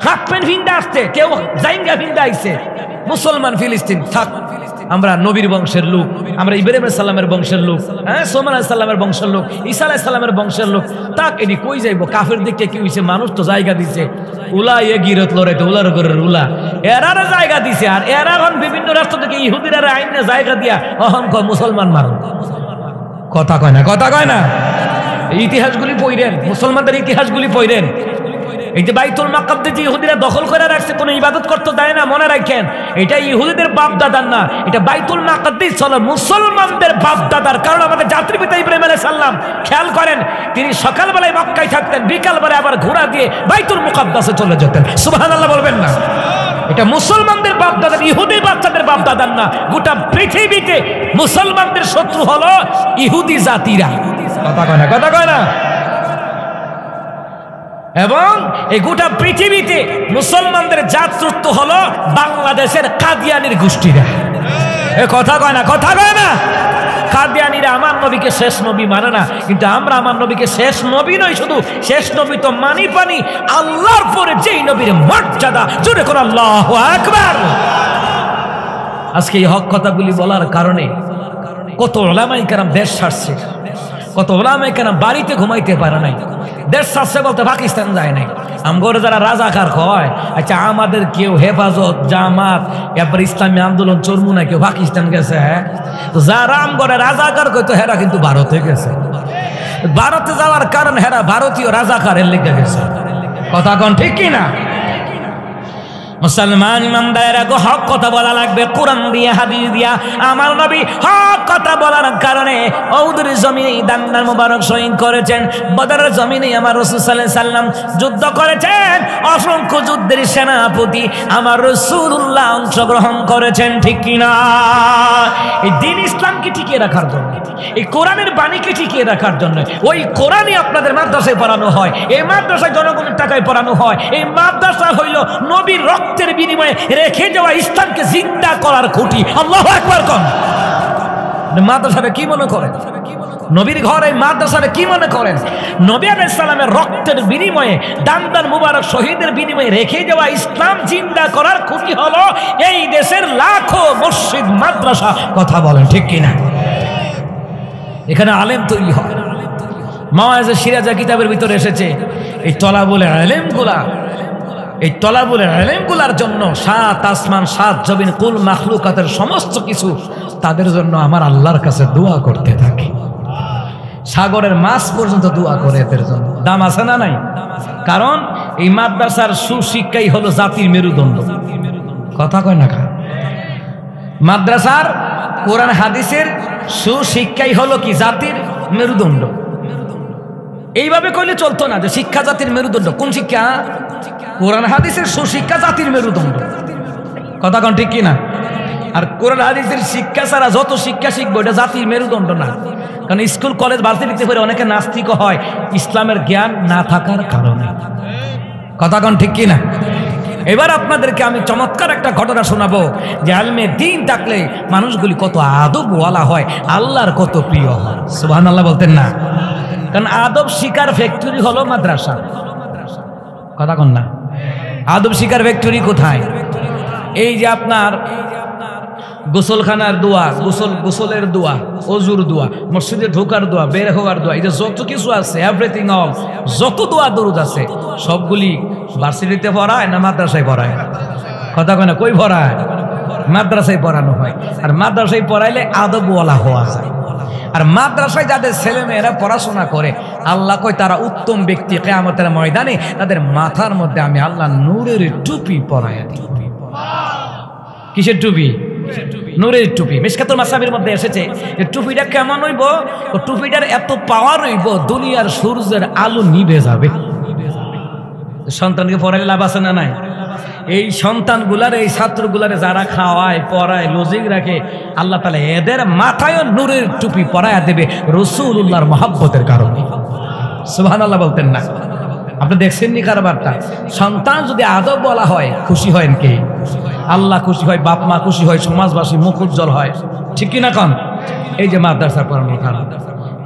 হাফ প্যান্ট ভিন্দা আসতে, কেউ জাইঙ্গা ভিন্দা আইছে। মুসলমান ফিলিস্তিন থাক, আমরা নবীর বংশের লোক, আমরা ইব্রাহিম আলাইহিস সালামের বংশের লোক, হ্যাঁ সোমান আলাইহিস সালামের বংশের লোক, ঈসা আলাইহিস সালামের বংশের লোক, তাক এটি কই যাইবো? কাফের দিকে কি হইছে? মানুষ তো জায়গা দিছে, উলা এ গিরত লড়াইতে উলার ঘরের উলা, এরারে জায়গা দিছে। আর এরা এখন বিভিন্ন রাষ্ট্র থেকে ইহুদিরা আইনে জায়গা দিয়া অহন কয় মুসলমান মারো, কথা কয় না, কথা কয় না। ইতিহাসগুলি পড়েন, মুসলমানদের ইতিহাসগুলি পড়েন। এই যে বাইতুল মাকদিস যে ইহুদিরা দখল করে রাখছে, কোনো ইবাদত করতে দেয় না, মনে রাখেন এটা ইহুদিদের বাপ দাদার না, এটা বাইতুল মাকদিস হলো মুসলমানদের বাপ দাদার। কারণ আমাদের জাতির পিতা ইব্রাহিম আলাইহিস সালাম, খেয়াল করেন, তিনি সকালবেলায় মক্কায় থাকতেন, বিকালবেলায় আবার ঘোড়া দিয়ে বাইতুল মুকাদ্দাসে চলে যেতেন। সুবহানাল্লাহ বলবেন না? এটা মুসলমানদের বাপ দাদার, ইহুদি বাচ্চাদের বাপ দাদার না। গোটা পৃথিবীতে মুসলমানদের শত্রু হলো ইহুদি জাতিরা, কথা কয় না, কথা কয় না। এবং এই গোটা পৃথিবীতে মুসলমানদের জাতশত্রু হলো বাংলাদেশের কাদিয়ানির গোষ্ঠীরা, এ কথা কয় না, কথা কয় না। কাদিয়ানিরা আমার নবীকে শেষ নবী মানে না, কিন্তু আমরা আমার নবীকে শেষ নবী নয়, শুধু শেষ নবী তো মানি পানি, আল্লাহর পরে যেই নবীর মর্যাদা, জোরে করে আল্লাহু আকবার। আজকে এই হক কথাগুলি বলার কারণে কত উলামায়ে কেরাম দেশ ছাড়ছে, কত উলামায়ে কেরাম বাড়িতে ঘুমাইতে পারে নাই, দেশ ছাড়ছে বলতে পাকিস্তান যায় নাই। আমগরে যারা রাজাকার হয়, আচ্ছা আমাদের কেউ হেফাজত, জামাত, এরপর ইসলামী আন্দোলন চরমু না, কেউ পাকিস্তান গেছে? হ্যাঁ, তো যারা আমগরে রাজাকার কইতো হেরা কিন্তু ভারতে গেছে। ভারতে যাওয়ার কারণ হেরা ভারতীয় রাজাকারের লেগে গেছে, কথা কোন ঠিক কিনা? মুসলমান ইমানদারেরা গো, হক কথা বলা লাগবে, কোরআন দিয়ে হাদিস দিয়া। আমার নবী হক কথা বলার কারণে উহুদের জমিনে দান্দার মুবারক শহীদ করেছেন, বদরের জমিনে আমার রাসূল সাল্লাল্লাহু আলাইহি সাল্লাম যুদ্ধ করেছেন, অসংখ্য যুদ্ধের সেনাপতি আমার রাসূলুল্লাহ অংশগ্রহণ করেছেন, ঠিক কিনা? এই দ্বীন ইসলামকে টিকিয়ে রাখার জন্য, এই কোরআনের বাণীকে টিকিয়ে রাখার জন্য ওই কোরআনই আপনাদের মাদ্রাসায় পড়ানো হয়, এই মাদ্রাসায় জনগণের টাকায় পড়ানো হয়। এই মাদ্রাসা হইল নবীর রক্তের বিনিময়ে রেখে যাওয়া ইসলামকে জিন্দা করার খুঁটি। আল্লাহু আকবার কোন। মাদ্রাসাটা কি মনে করেন? নবীর ঘর এই মাদ্রাসাটা কি মনে করেন? নবী আলাইহিস সালামের রক্তের বিনিময়ে, দান্দার মুবারক শহীদের বিনিময়ে রেখে যাওয়া ইসলাম জিন্দা করার খুঁটি হলো এই দেশের লাখো মসজিদ মাদ্রাসা, কথা বলেন ঠিক কিনা? এখানে আলেম তৈরি হয়। মাওয়াইজে সিরাজা কিতাবের ভিতরে এসেছে, এই তলাবুল ইলমগুলা, এই তলাবুল ইলমগুলার জন্য 7 আসমান 7 জমিন কুল মাখলুকাতের সমস্ত কিছু তাদের জন্য আমার আল্লাহর কাছে দোয়া করতে থাকে। সাগরের মাছ পর্যন্ত দোয়া করে এদের জন্য। দাম আছে না নাই? কারণ এই মাদ্রাসার সুশিক্ষাই হলো জাতির মেরুদণ্ড, কথা কয় না? মাদ্রাসার কোরআন হাদিসের সুশিক্ষাই হলো কি? জাতির মেরুদণ্ড। এইভাবে কইলে চলতো না যে শিক্ষা জাতির মেরুদণ্ড। কোন শিক্ষা? কোরআন হাদিসের সুশিক্ষা জাতির মেরুদণ্ড, কথা কোন ঠিক কিনা? আর কোরআন হাদিসের শিক্ষা ছাড়া যত শিক্ষা শিখবো এটা জাতির মেরুদণ্ড না। কারণ স্কুল কলেজ ভার্সিটিতে পড়ে অনেকে নাস্তিক হয় ইসলামের জ্ঞান না থাকার কারণে, কথা কোন ঠিক কিনা? এবার আপনাদেরকে আমি চমৎকার একটা ঘটনা শোনাবো যে আলমে দ্বীন থাকলে মানুষগুলি কত আদবওয়ালা হয়, আল্লাহর কত প্রিয় হয়। সুবহানাল্লাহ বলতেন না? কারণ আদব শিকার ফ্যাক্টরি হলো মাদ্রাসা, কথা কোন না? আদব শিকার ফ্যাক্টরি কোথায়? এই যে আপনার গোসলখানার দোয়া, গোসলের দোয়া, অজুর দোয়া, মসজিদে ঢোকার দোয়া, বের হওয়ার দোয়া, এই যে যত কিছু আছে, এভরিথিং অল, যত দোয়া দরুদ আছে সবগুলি ভার্সিটিতে পড়ায় না মাদ্রাসায় পড়ায়? কথা কয় না? কই পড়ায়? মাদ্রাসায় পড়ানো হয়। আর মাদ্রাসায় পড়াইলে আদবওয়ালা হওয়া যায়। আর মাদ্রাসায় যাদের ছেলে মেয়েরা পড়াশোনা করে আল্লাহ কয় তারা উত্তম ব্যক্তি, কিয়ামতের ময়দানে তাদের মাথার মধ্যে আমি আল্লাহ নূরের টুপি পরাইয়া দিই। কিসের টুপি? নূরের টুপি। মিশকাতুল মাসাবির মধ্যে এসেছে যে টুপিটা কেমন হইব, ও টুপিটার এত পাওয়ার হইব দুনিয়ার সূর্যের আলো নিভে যাবে। সন্তানকে পড়াইলে লাভ আছে না নাই? এই সন্তানগুলার, এই ছাত্রগুলারে যারা খাওয়ায় পড়ায় লজিক রাখে, আল্লাহ তাআলা এদের মাথায় নূরের টুপি পরাইয়া দেবে রাসূলুল্লাহর মহব্বতের কারণে। সুবহানাল্লাহ বলতেন না? আপনি দেখছেন নি কারবারটা? সন্তান যদি আদব বলা হয়, খুশি হয় কে? আল্লাহ খুশি হয়, বাপ মা খুশি হয়, সমাজবাসী মুখ উজ্জ্বল হয়, ঠিক কিনা কন? এই যে মাদ্রাসা পড়ানোর কারণ,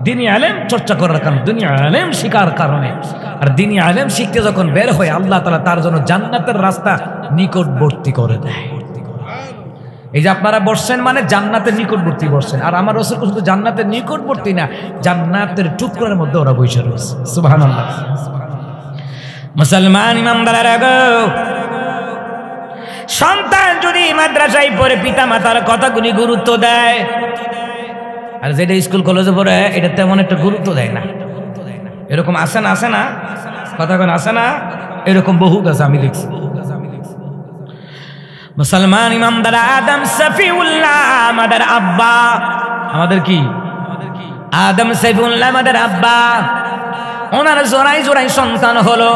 দ্বীনি ইলম চর্চা করার কারণ, দ্বীনি ইলম শিখার কারণে। আর দ্বীনি ইলম শিখতে যখন বের হয়, আল্লাহ তাআলা তার জন্য জান্নাতের রাস্তা নিকটবর্তী করে দেয়। এই যে আপনারা বসছেন মানে জান্নাতের নিকটবর্তী বসছেন, আর আমার রাসূল শুধু জান্নাতের নিকটবর্তী না, জান্নাতের টুকরার মধ্যে ওরা বসে রয়েছে। সুবহানাল্লাহ। মুসলমান ইমানদারেরা গো, সন্তান যদি মাদ্রাসায় পড়ে পিতা মাতার কথাগুলি গুরুত্ব দেয়, আর যেটা স্কুল কলেজে পড়ে এটা তেমন একটা গুরুত্ব দেয় না, এরকম আছে না? আছে না? কথা কোন আছে না? এরকম বহুত আছে, আমি দেখছি। মুসলমান ইমামদার আদম সফিউল্লাহ আমাদের আব্বা, আমাদের কি আদম সফিউল্লাহ আমাদের আব্বা, ওনার জোড়াই জোড়াই সন্তান হলো।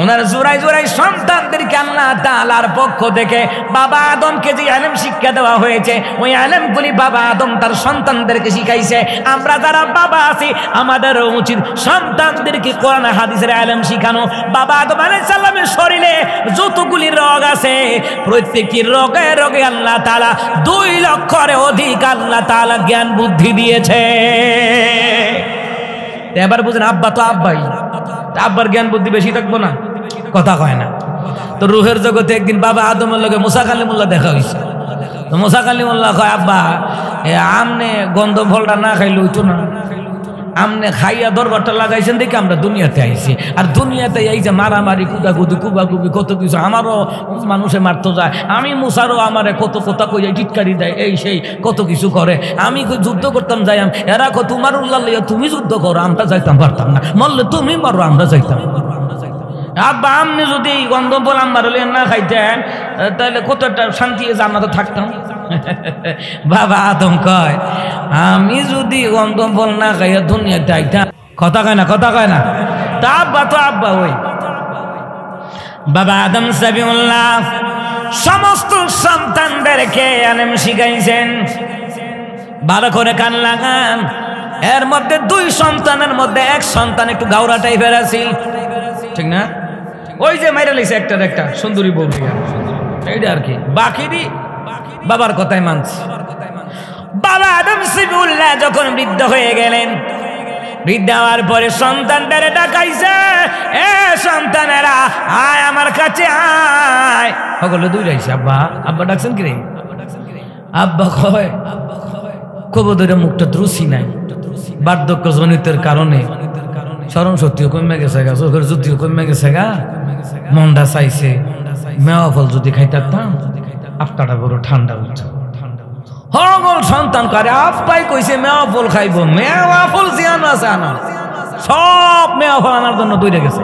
ওনার জোড়াই জোড়াই সন্তানদেরকে আল্লাহ তাআলার পক্ষ থেকে বাবা আদমকে যে ইলম শিক্ষা দেওয়া হয়েছে, ওই ইলমগুলি বাবা আদম তার সন্তানদেরকে শিখাইছে। আমরা যারা বাবা আছি, আমাদেরও উচিত সন্তানদেরকে কোরআন হাদিসের ইলম শিখানো। বাবা আদম আলাইহিস সালামের শরীরে যতগুলি রোগ আছে, প্রত্যেকটি রোগে রোগে আল্লাহ তাআলা 2 লক্ষের অধিক আল্লাহ তাআলা জ্ঞান বুদ্ধি দিয়েছে। এবার বুঝেন, আব্বা তো আব্বাই, আব্বার জ্ঞান বুদ্ধি বেশি থাকবো না? কথা কয় না তো। রুহের জগতে একদিন বাবা আদমের লগে মুসা কালিমুল্লাহ দেখা হয়েছে। তো মুসা কালিমুল্লাহ কয়, আব্বা আমনে গন্ধ ফলটা না খাইলে হইতো না, আমনে খাইয়া দরবারটা লাগাইছেন দেখে আমরা দুনিয়াতে আইছি। আর দুনিয়াতে এই যে মারামারি, কুদাকুদি, কুবাকুবি, কত কিছু, আমারও মানুষে মারতো যায়, আমি মুসারও আমারে কত কথা কইয়া টিটকারি দেয়, এই সেই কত কিছু করে। আমি যুদ্ধ করতাম যাইম, এরা তোমার উল্লাহ লইয়া তুমি যুদ্ধ করো, আমরা যাইতাম পারতাম না, মরলে তুমি মারো, আমরা যাইতাম। আব্বা আমনে যদি গন্ধ বল আমার না খাইতেন, তাহলে কতটা শান্তি জান্নাতে থাকতাম। বাবা আদম কয়, আমি যদি গন্ধ বল না খাইয়া দুনিয়াতে আইতাম। কথা কয় না? কথা কয় না? তা আব্বা তো আব্বা। ওই বাবা আদম সফিউল্লাহ সমস্ত সন্তানদেরকে ইলম শিখাইছেন। ভালো করে কান লাগান। এর মধ্যে 2 সন্তানের মধ্যে এক সন্তান একটু গাওরা টাইপের আছিল, ঠিক না? ওই যে মাইরা লাইছে একটা সুন্দরী বউ, এইটা আর কি। বাকিরই বাবার কথাই মানছে। বাবা আদম সফিউল্লাহ যখন বৃদ্ধ হয়ে গেলেন, বৃদ্ধ হওয়ার পরে সন্তানদের ডাকাইছে, এ সন্তানেরা আয় আমার কাছে আয়। সকলে দৌড়াইছে। আব্বা আব্বা ডাকছেন কি রে? আব্বা কয়, কবুতরের মুখটা দ্রুসি নাই, বার্ধক্য জনিতের কারণে স্মরণ শক্তিও কমে গেছে গা, চোখের জ্যোতিও কমে গেছে গা, মনটা চাইছে মেওয়া ফল যদি খাইতাম আফটাটা বড় ঠান্ডা উঠছে। হগল সন্তান করে, আপ্পাই কইছে মেওয়া ফল খাইব, মেওয়া ফল জিয়ানো আছে আনা, সব মেওয়া ফল আনার জন্য দৌড়ে গেছে,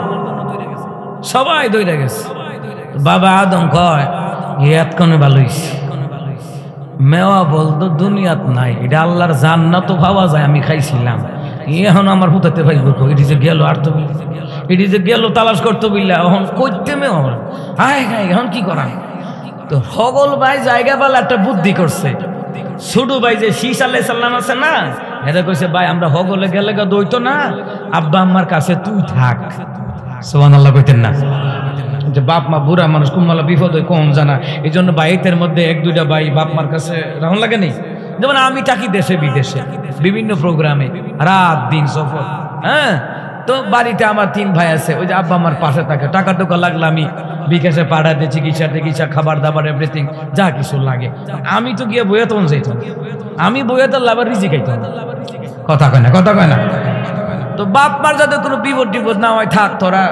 সবাই দৌড়ে গেছে। বাবা আদম কয়, এতক্ষণে ভালো হইছে, মেওয়া ফল তো দুনিয়াত নাই, এটা আল্লাহর জান্নাত পাওয়া যায়, আমি খাইছিলাম, এখন আমার হুতাতে পাইব, এটি যে গেল আর তো এটি যে গেল তালাশ করতে বললা, এখন কইতে মেও হায় হায়, এখন কি করা? তো হগল ভাই জায়গা পালা একটা বুদ্ধি করছে। ছোট ভাই যে শীষ আলাইহিস সালাম আছে না, এরা কইছে, ভাই আমরা হগলে গেলে গা দইতো না, আব্বা আমার কাছে তুই থাক। সুবহানাল্লাহ কইতেন না? যে বাপ মা বুড়া মানুষ, কুম্মালা বিপদ হয় কম জানা, এই জন্য ভাইদের মধ্যে 1-2টা ভাই বাপ মার কাছে রাহন লাগে নেই। যেমন আমি থাকি দেশে বিদেশে বিভিন্ন প্রোগ্রামে, রাত দিন সফর, হ্যাঁ, তো বাড়িতে আমার 3 ভাই আছে, ওই যে আব্বা আমার পাশে থাকে, টাকা টোকা লাগলে আমি বিকাশে পাঠাতে, চিকিৎসা খাবার দাবার এভরিথিং যা কিছু লাগে। আমি তো গিয়ে বইয়ে তখন যাইতাম, আমি বইয়ে তো লাভার রিজি খাইতাম। কথা কয় না? কথা কয় না? তো বাপ মার যাতে কোনো বিপদ টিপদ না হয়, থাক তোরা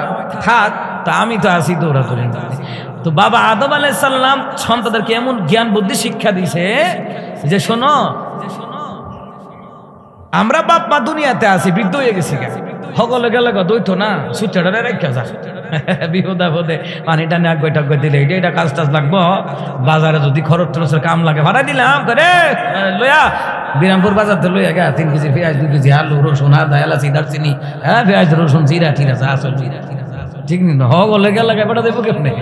থাক, তা আমি তো আছি দৌড়াদৌড়ি। তো বাবা আদম আলাইহিস সালাম সন্তানদেরকে এমন জ্ঞান বুদ্ধি শিক্ষা দিছে যে শোনো, আমরা বাপ মা দুনিয়াতে আছি, বৃদ্ধ হয়ে গেছি, সকলে গেলে দইতো না সুচাটা রেখে যা বিপদ আপদে পানিটা নাক বইটা দিলে এটা কাজ টাজ লাগবো, বাজারে যদি খরচ টরচের কাম লাগে ভাড়া দিলাম করে লইয়া বিরামপুর বাজার তো লইয়া গা 3 কেজি পেঁয়াজ, 2 কেজি আলু, রসুন, আদা, এলাচি, দারচিনি, হ্যাঁ পেঁয়াজ রসুন জিরা ঠিক আছে আসল ঠিক নি সকলে গেলে বেটা দেবো কেমনে।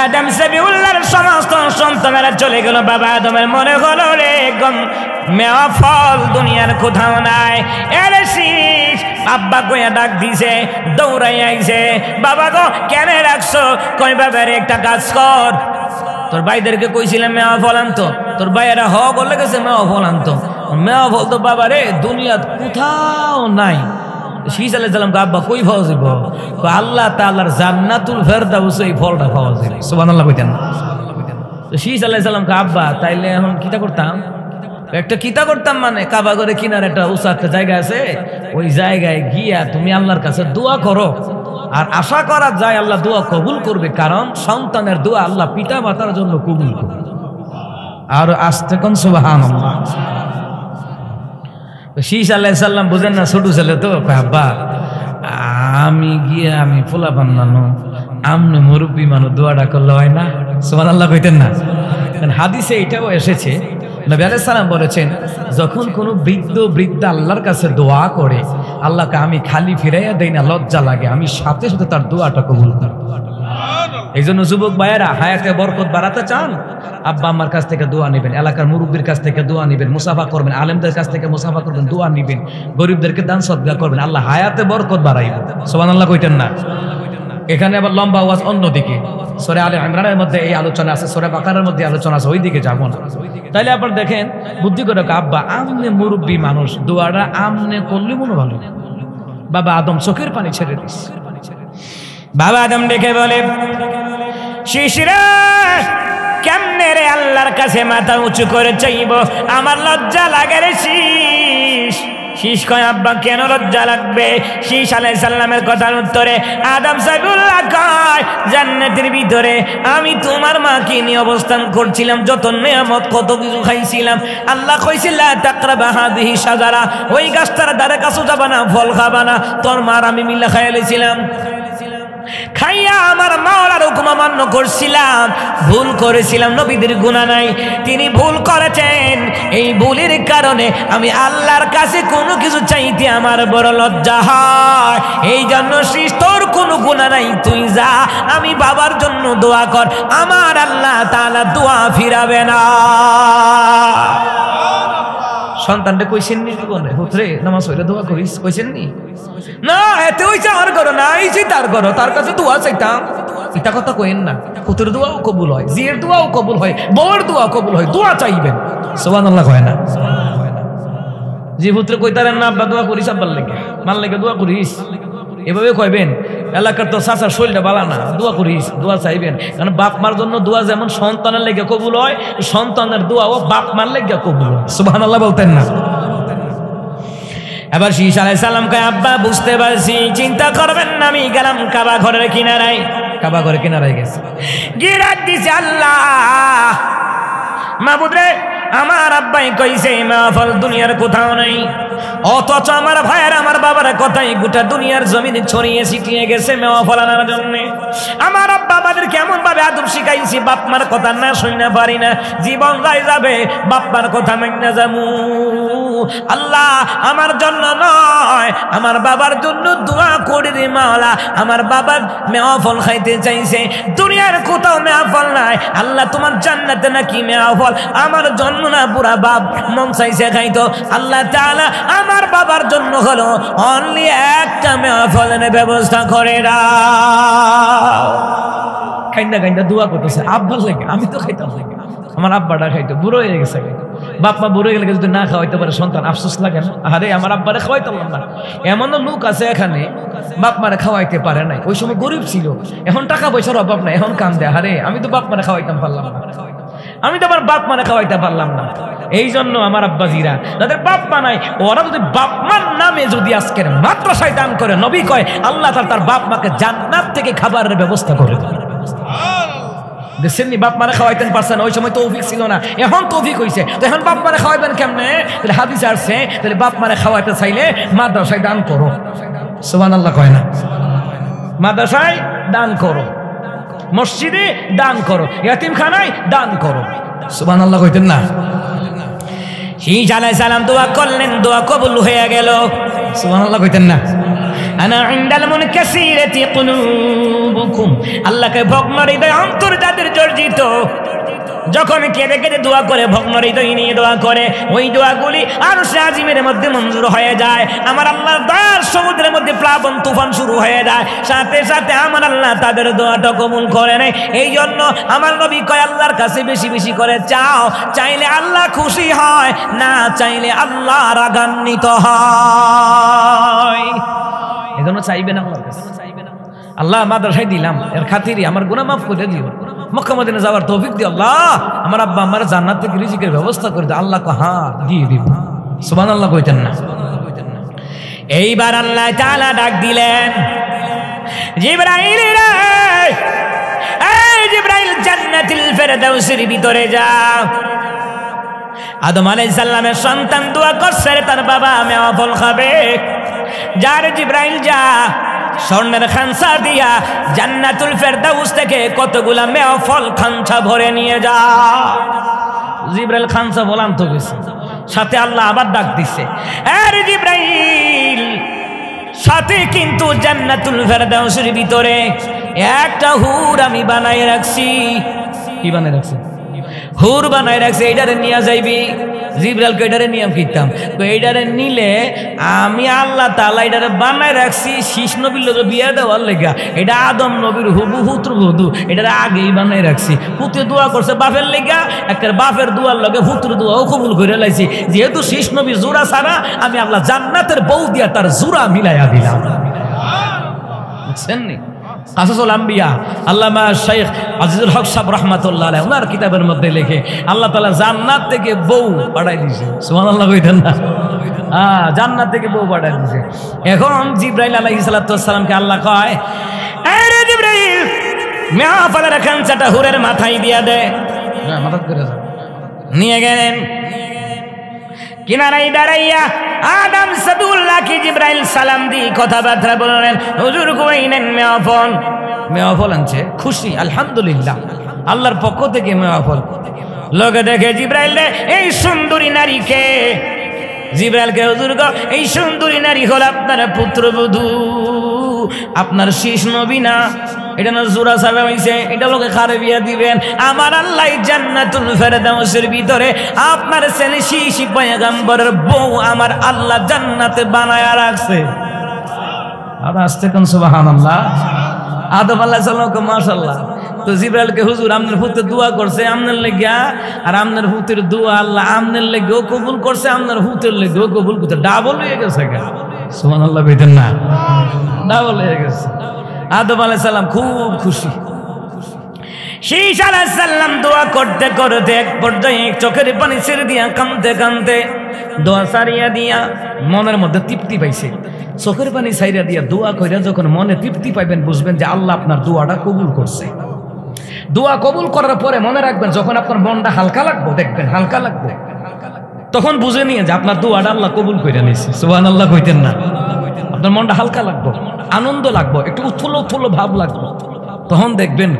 আদম সবিউল্লাহর সমস্ত সন্তানেরা চলে গেল, বাবা আদমের মনে হলো রে মেওয়া ফল দুনিয়ার কোথাও নাই। এরে শীষ আব্বা কইয়া ডাক দিছে, দৌড়াই আইছে, বাবা গো কেন রাখছো? কই বাবা রে একটা কাজ কর, তোর ভাইদেরকে কইছিলাম মেওয়া ফল আনতো, তোর ভাইয়েরা হ বলে গেছে মেওয়া ফল আনতো, মেওয়া ফল তো বাবা রে দুনিয়ার কোথাও নাই। শীষ আলাইহিস সালাম আব্বা কই পাওয়া যাবে? আল্লাহ তাআলার জান্নাতুল ফেরদাউসে এই ফলটা পাওয়া যাবে, সুবহানাল্লাহ কইতেন। তো শীষ আলাইহিস সালাম আব্বা তাইলে এখন কিটা করতাম? একটা কিতা করতাম মানে কাবা করে কিনার একটা উঁচা একটা জায়গা আছে, ওই জায়গায় গিয়া তুমি আল্লাহর কাছে দোয়া করো, আর আশা করা যায় আল্লাহ দোয়া কবুল করবে, কারণ সন্তানের দোয়া আল্লাহ পিতা মাতার জন্য কবুল করবে। আর আস্তে কোন সুবহানাল্লাহ। শীষ আলাইহিস সালাম বুঝেন না, ছোট ছেলে তো, আব্বা আমি গিয়ে আমি ফোলা বানানো আমনে মুরব্বী মানুষ দোয়াটা করলে হয় না? সুবহানাল্লাহ কইতেন না? হাদিসে এটাও এসেছে, নবী আলাইহিস সালাম বলেছেন যখন কোনো বৃদ্ধ বৃদ্ধা আল্লাহর কাছে দোয়া করে আল্লাহকে আমি খালি ফিরাইয়া দেই না, লজ্জা লাগে, আমি সাথে সাথে তার দোয়াটা কবুল করি। এই জন্য যুবক ভাইয়েরা হায়াতে বরকত বাড়াতে চান, আব্বা আম্মার কাছ থেকে দোয়া নেবেন, এলাকার মুরব্বীর কাছ থেকে দোয়া নেবেন, মুসাফা করবেন, আলেমদের কাছ থেকে মুসাফা করবেন, দোয়া নেবেন, গরিবদেরকে দান সদকা করবেন, আল্লাহ হায়াতে বরকত বাড়াইবেন। সুবহানাল্লাহ কইতেন না? এখানে আবার লম্বা ওয়াজ অন্যদিকে, সূরা আলে ইমরানের মধ্যে এই আলোচনা আছে, সূরা বাকারার মধ্যে আলোচনা আছে, ওইদিকে যাব না। তাইলে আপনারা দেখেন বুদ্ধি করে আব্বা আমনে মুরব্বী মানুষ দোয়াটা আমনে করলে মনে ভালো। বাবা আদম চোখের পানি ছেড়ে দিস। বাবা আদম ডেকে বলে, শিশিরা কেমনে রে আল্লাহর কাছে মাথা উঁচু করে চাইব, আমার লজ্জা লাগে রে শীষ। শীষ কয় আব্বা কেন লজ্জা লাগবে? শীষ আলাইহিস সালামের কথার উত্তরে আদম সাইফুল্লাহ কয় জান্নাতের ভিতরে আমি তোমার মাকে নিয়ে অবস্থান করছিলাম, যত নিয়ামত কত কিছু খাইছিলাম, আল্লাহ কইছিল লা তাকরাবা হাযিহি শাজারা, ওই গাছটার ধারে কাছে যাবা না, ফল খাবা না। তোর মার আমি মিলা খাইয়া লইছিলাম, খাইয়া আমার মাওলার হুকুম অমান্য করছিলাম, ভুল করেছিলাম, নবীদের গুনাহ নাই, তিনি ভুল করেছেন, এই ভুলের কারণে আমি আল্লাহর কাছে কোনো কিছু চাইতে আমার বড় লজ্জা হয়। এই জন্য তোর কোনো গুনাহ নাই, তুই যা, আমি বাবার জন্য দোয়া কর, আমার আল্লাহ তাআলা দোয়া ফিরাবে না। সন্তানটা কইছেন নি জীবনে পুত্রে নামাজ পড়ে দোয়া করিস? কইছেন নি? না এতে হইছে আর করো না, এইছে তার করো, তার কাছে দোয়া চাইতাম, এটা কথা কইেন না। পুত্রের দোয়াও কবুল হয়, জিয়ের দোয়াও কবুল হয়, বউয়ের দোয়া কবুল হয়, দোয়া চাইবেন। সুবহানাল্লাহ কয় না? জি পুত্রে কইতারেন না আব্বা দোয়া করিস, আব্বার লাগে মার লাগে দোয়া করিস, এভাবে কইবেন। এলাকার তো চাচার শরীরটা বালা না, দোয়া করিস, দোয়া চাইবেন, কারণ বাপ মার জন্য দোয়া যেমন সন্তানের লেগে কবুল হয়, সন্তানের দোয়াও বাপ মার লেগে কবুল হয়। সুবহানাল্লাহ বলতেন না? এবার শীষ আলাইহিস সালাম কয় আব্বা বুঝতে পারছি, চিন্তা করবেন না, আমি গেলাম কাবা ঘরের কিনারায়। কাবা ঘরের কিনারায় গেছে, গিয়ে ডাক দিছে আল্লাহ মাবুদ রে, আমার আব্বাই কইছে মাহফল দুনিয়ার কোথাও নাই, অথচ আমার ভাইয়ের আমার বাবার কথাই গোটা দুনিয়ার জমিনে ছড়িয়ে ছিটিয়ে গেছে মাহফল আনার জন্য। আমার আব্বা আমাদের কেমন ভাবে আদব শিখাইছি, বাপ মার কথা না শুনতে পারি না, জীবন যাবে বাপ মার কথা মাইনা যামু। আল্লাহ আমার জন্য নয়, আমার বাবার জন্য দোয়া করি রে মাওলা, আমার বাবা মাহফল খাইতে চাইছে, দুনিয়ার কোথাও মাহফল নাই, আল্লাহ তোমার জান্নাতে নাকি মাহফল, আমার জন্য না পুরা বাপ মন চাইছে খাইতো, আল্লাহ তাআলা আমার বাবার জন্য হলো অনলি একটা মাহফলের ব্যবস্থা করে দাও। খাইন্দা খাইন্দা দোয়া করতেছে আব্বার লাগে, আমি তো খাইতাম লাগে, আমার আব্বাটা খাইতো, বুড়ো হয়ে গেছে, বাপ মা বুড়ো গেলে যদি না খাওয়াইতে পারে সন্তান আফসোস লাগে না? আরে আমার আব্বারে খাওয়াইতাম না। এমনও লোক আছে এখানে বাপ মারে খাওয়াইতে পারে নাই, ওই সময় গরিব ছিল, এখন টাকা পয়সার অভাব নাই, এখন কান্দে আরে আমি তো বাপ মারে খাওয়াইতাম পারলাম না, আমি তো আমার বাপ মানে খাওয়াইতে পারলাম না। এই জন্য আমার আব্বাজিরা যাদের বাপ মা নাই, ওরা যদি বাপ মার নামে যদি আজকের মাদ্রাসায় দান করে, নবী কয় আল্লাহ তার বাপ মাকে জান্নাত থেকে খাবারের ব্যবস্থা করে দেবে। দেখছেন নি বাপ মারে খাওয়াইতেন পারছেন, ওই সময় তৌফিক ছিল না, এখন তৌফিক হয়েছে, তো এখন বাপ মারে খাওয়াইবেন কেমনে? তাহলে হাদিস আসছে, তাহলে বাপ মারে খাওয়াইতে চাইলে মাদ্রাসায় দান করো। সুবহানাল্লাহ কয় না? মাদ্রাসায় দান করো, মসজিদে দান করো, ইয়াতিমখানায় দান করো। সুবহানাল্লাহ কইতেন না? ঈসা আলাইহিস সালাম দোয়া করলেন, দোয়া কবুল হয়ে গেল। সুবহানাল্লাহ কইতেন না? আনা ইনদাল মুনকাসিরাতি কুলুবুকুম, আল্লাহকে ভগ্ন হৃদয় অন্তর যাদের জর্জিত, যখন কেঁদে কেঁদে দোয়া করে, ভগ্ন হৃদয় নিয়ে দোয়া করে, ওই দোয়াগুলি আরশে আজিমের মধ্যে মঞ্জুর হয়ে যায়। আমার আল্লাহর দয়ার সমুদ্রের মধ্যে প্লাবন তুফান শুরু হয়ে যায়, সাথে সাথে আমার আল্লাহ তাদের দোয়াটা কবুল করে নেয়। এই জন্য আমার নবী কয়, আল্লাহর কাছে বেশি বেশি করে চাও, চাইলে আল্লাহ খুশি হয়, না চাইলে আল্লাহ রাগান্বিত হয়। এজন্য চাইবেন আল্লাহর কাছে, আল্লাহ মাদ্রাসায় দিলাম, এর খাতিরে আমার গুনাহ মাফ করে দিও, মক্কা মদিনা যাওয়ার তৌফিক দিও, আল্লাহ আমার আব্বা আমার জান্নাত থেকে রিজিকের ব্যবস্থা করে দাও। আল্লাহ কয় হ্যাঁ দিয়ে দিব। সুবহানাল্লাহ কইতেন না? এইবার আল্লাহ তাআলা ডাক দিলেন, জিবরাইল রে, এই জিবরাইল জান্নাতুল ফেরদাউসের ভিতরে যাও। আদম আলাইহিস সালামের সন্তান দোয়া করছে তার বাবা মেওয়া ফল খাবে, যার জিবরাইল যা স্বর্ণের খানসা দিয়া জান্নাতুল ফেরদাউস থেকে কতগুলা মেওয়া ফল খানসা ভরে নিয়ে যা। জিবরাইল খানসা বলাম তো গেছে, সাথে আল্লাহ আবার ডাক দিছে, আরে জিবরাইল, সাথে কিন্তু জান্নাতুল ফেরদাউসের ভিতরে একটা হুর আমি বানায় রাখছি। কি বানায় রাখছি? হুর বানায় রাখছি, এইটারে নিয়ে যাইবি। জিবরাইলকে এটারে নিয়ে ফিরতাম, তো এইটারে নিলে আমি আল্লাহ তাআলা এটারে বানায় রাখছি শীষ নবীর লোক বিয়ে দেওয়ার লেগা। এটা আদম নবীর হুবু পুত্রবধূ, এটারে আগেই বানায় রাখছি। পুত্রে দোয়া করছে বাপের লেগা, একটা বাপের দোয়ার লগে পুত্র দোয়াও কবুল করে লাইছি। যেহেতু শীষ নবীর জোড়া ছাড়া, আমি আল্লাহ জান্নাতের বউ দিয়া তার জোড়া মিলাইয়া দিলাম। বুঝছেন নি? কাসাসুল আম্বিয়া আল্লামা শাইখ আজিজুল হক সাহেব রাহমাতুল্লাহ আলাইহি ওনার কিতাবের মধ্যে লেখে, আল্লাহ তাআলা জান্নাত থেকে বউ পাঠাই দিয়েছে। সুবহানাল্লাহ কইতেন না? জান্নাত থেকে বউ পাঠাই দিয়েছে। এখন জিবরাইল আলাইহিস সালাতু ওয়াস সালামকে আল্লাহ কয়, আরে জিবরাইল, মেওয়া ফলের খানসাটা হুরের মাথায় দিয়া দে। না, মাথা করে যাও। নিয়ে গেলেন, কিনারায় দাঁড়াইয়া আদম সাদুল্লাহকে জিবরাইল সালাম দিয়ে কথাবার্তা বললেন, হুজুর কইনেন মেওয়া ফল। মেওয়া ফল আনছে, খুশি, আলহামদুলিল্লাহ, আল্লাহর পক্ষ থেকে মেওয়া ফল। লোকে দেখে জিবরাইল এই সুন্দরী নারীকে, জিবরাইলকে, হুজুর গো এই সুন্দরী নারী হল আপনার পুত্রবধূ, আপনার শীষ নবী না, এটা না জোড়া ছাড়া হইছে, এটা লোকে খারে বিয়া দিবেন। আমার আল্লাহ জান্নাতুল ফেরদাউসের ভিতরে আপনার ছেলে শীষ পয়গম্বরের বউ আমার আল্লাহ জান্নাতে বানায়া রাখছে। আর আসতে কোন সুবহানাল্লাহ। আদম আলাইহিস সালামকে মাশাআল্লাহ। তো জিবরাইলকে, হুজুর আপনার পুত্র দোয়া করছে আপনার লেগা, আর আপনার পুত্রের দোয়া আল্লাহ আপনার লেগেও কবুল করছে, আপনার পুত্রের লেগেও কবুল করতে, ডাবল হয়ে গেছে। সুবহানাল্লাহ কইতেন না? ডাবল হয়ে গেছে। আদম আলাইহিস সালাম খুব খুশি। শীষ আলাইহিস সালাম দোয়া করতে করতে এক পর্যায়ে চোখের পানি ছেড়ে দিয়া কাঁদতে কাঁদতে দোয়া সারিয়া দিয়া মনের মধ্যে তৃপ্তি পাইছে। চোখের পানি ছাইরা দিয়া দোয়া কইরা যখন মনে তৃপ্তি পাইবেন, বুঝবেন যে আল্লাহ আপনার দোয়াটা কবুল করছে। দোয়া কবুল করার পরে মনে রাখবেন, যখন আপনার মনটা হালকা লাগবে, দেখবেন হালকা লাগবে, তখন বুঝে নিয়ে যে আপনার দোয়াটা আল্লাহ কবুল করে নিয়েছে। সুবহানাল্লাহ কইতেন না? আপনার মনটা হালকা লাগবে, আনন্দ লাগবে, একটু উৎফুল্ল উৎফুল্ল ভাব লাগবে, তখন দেখবেন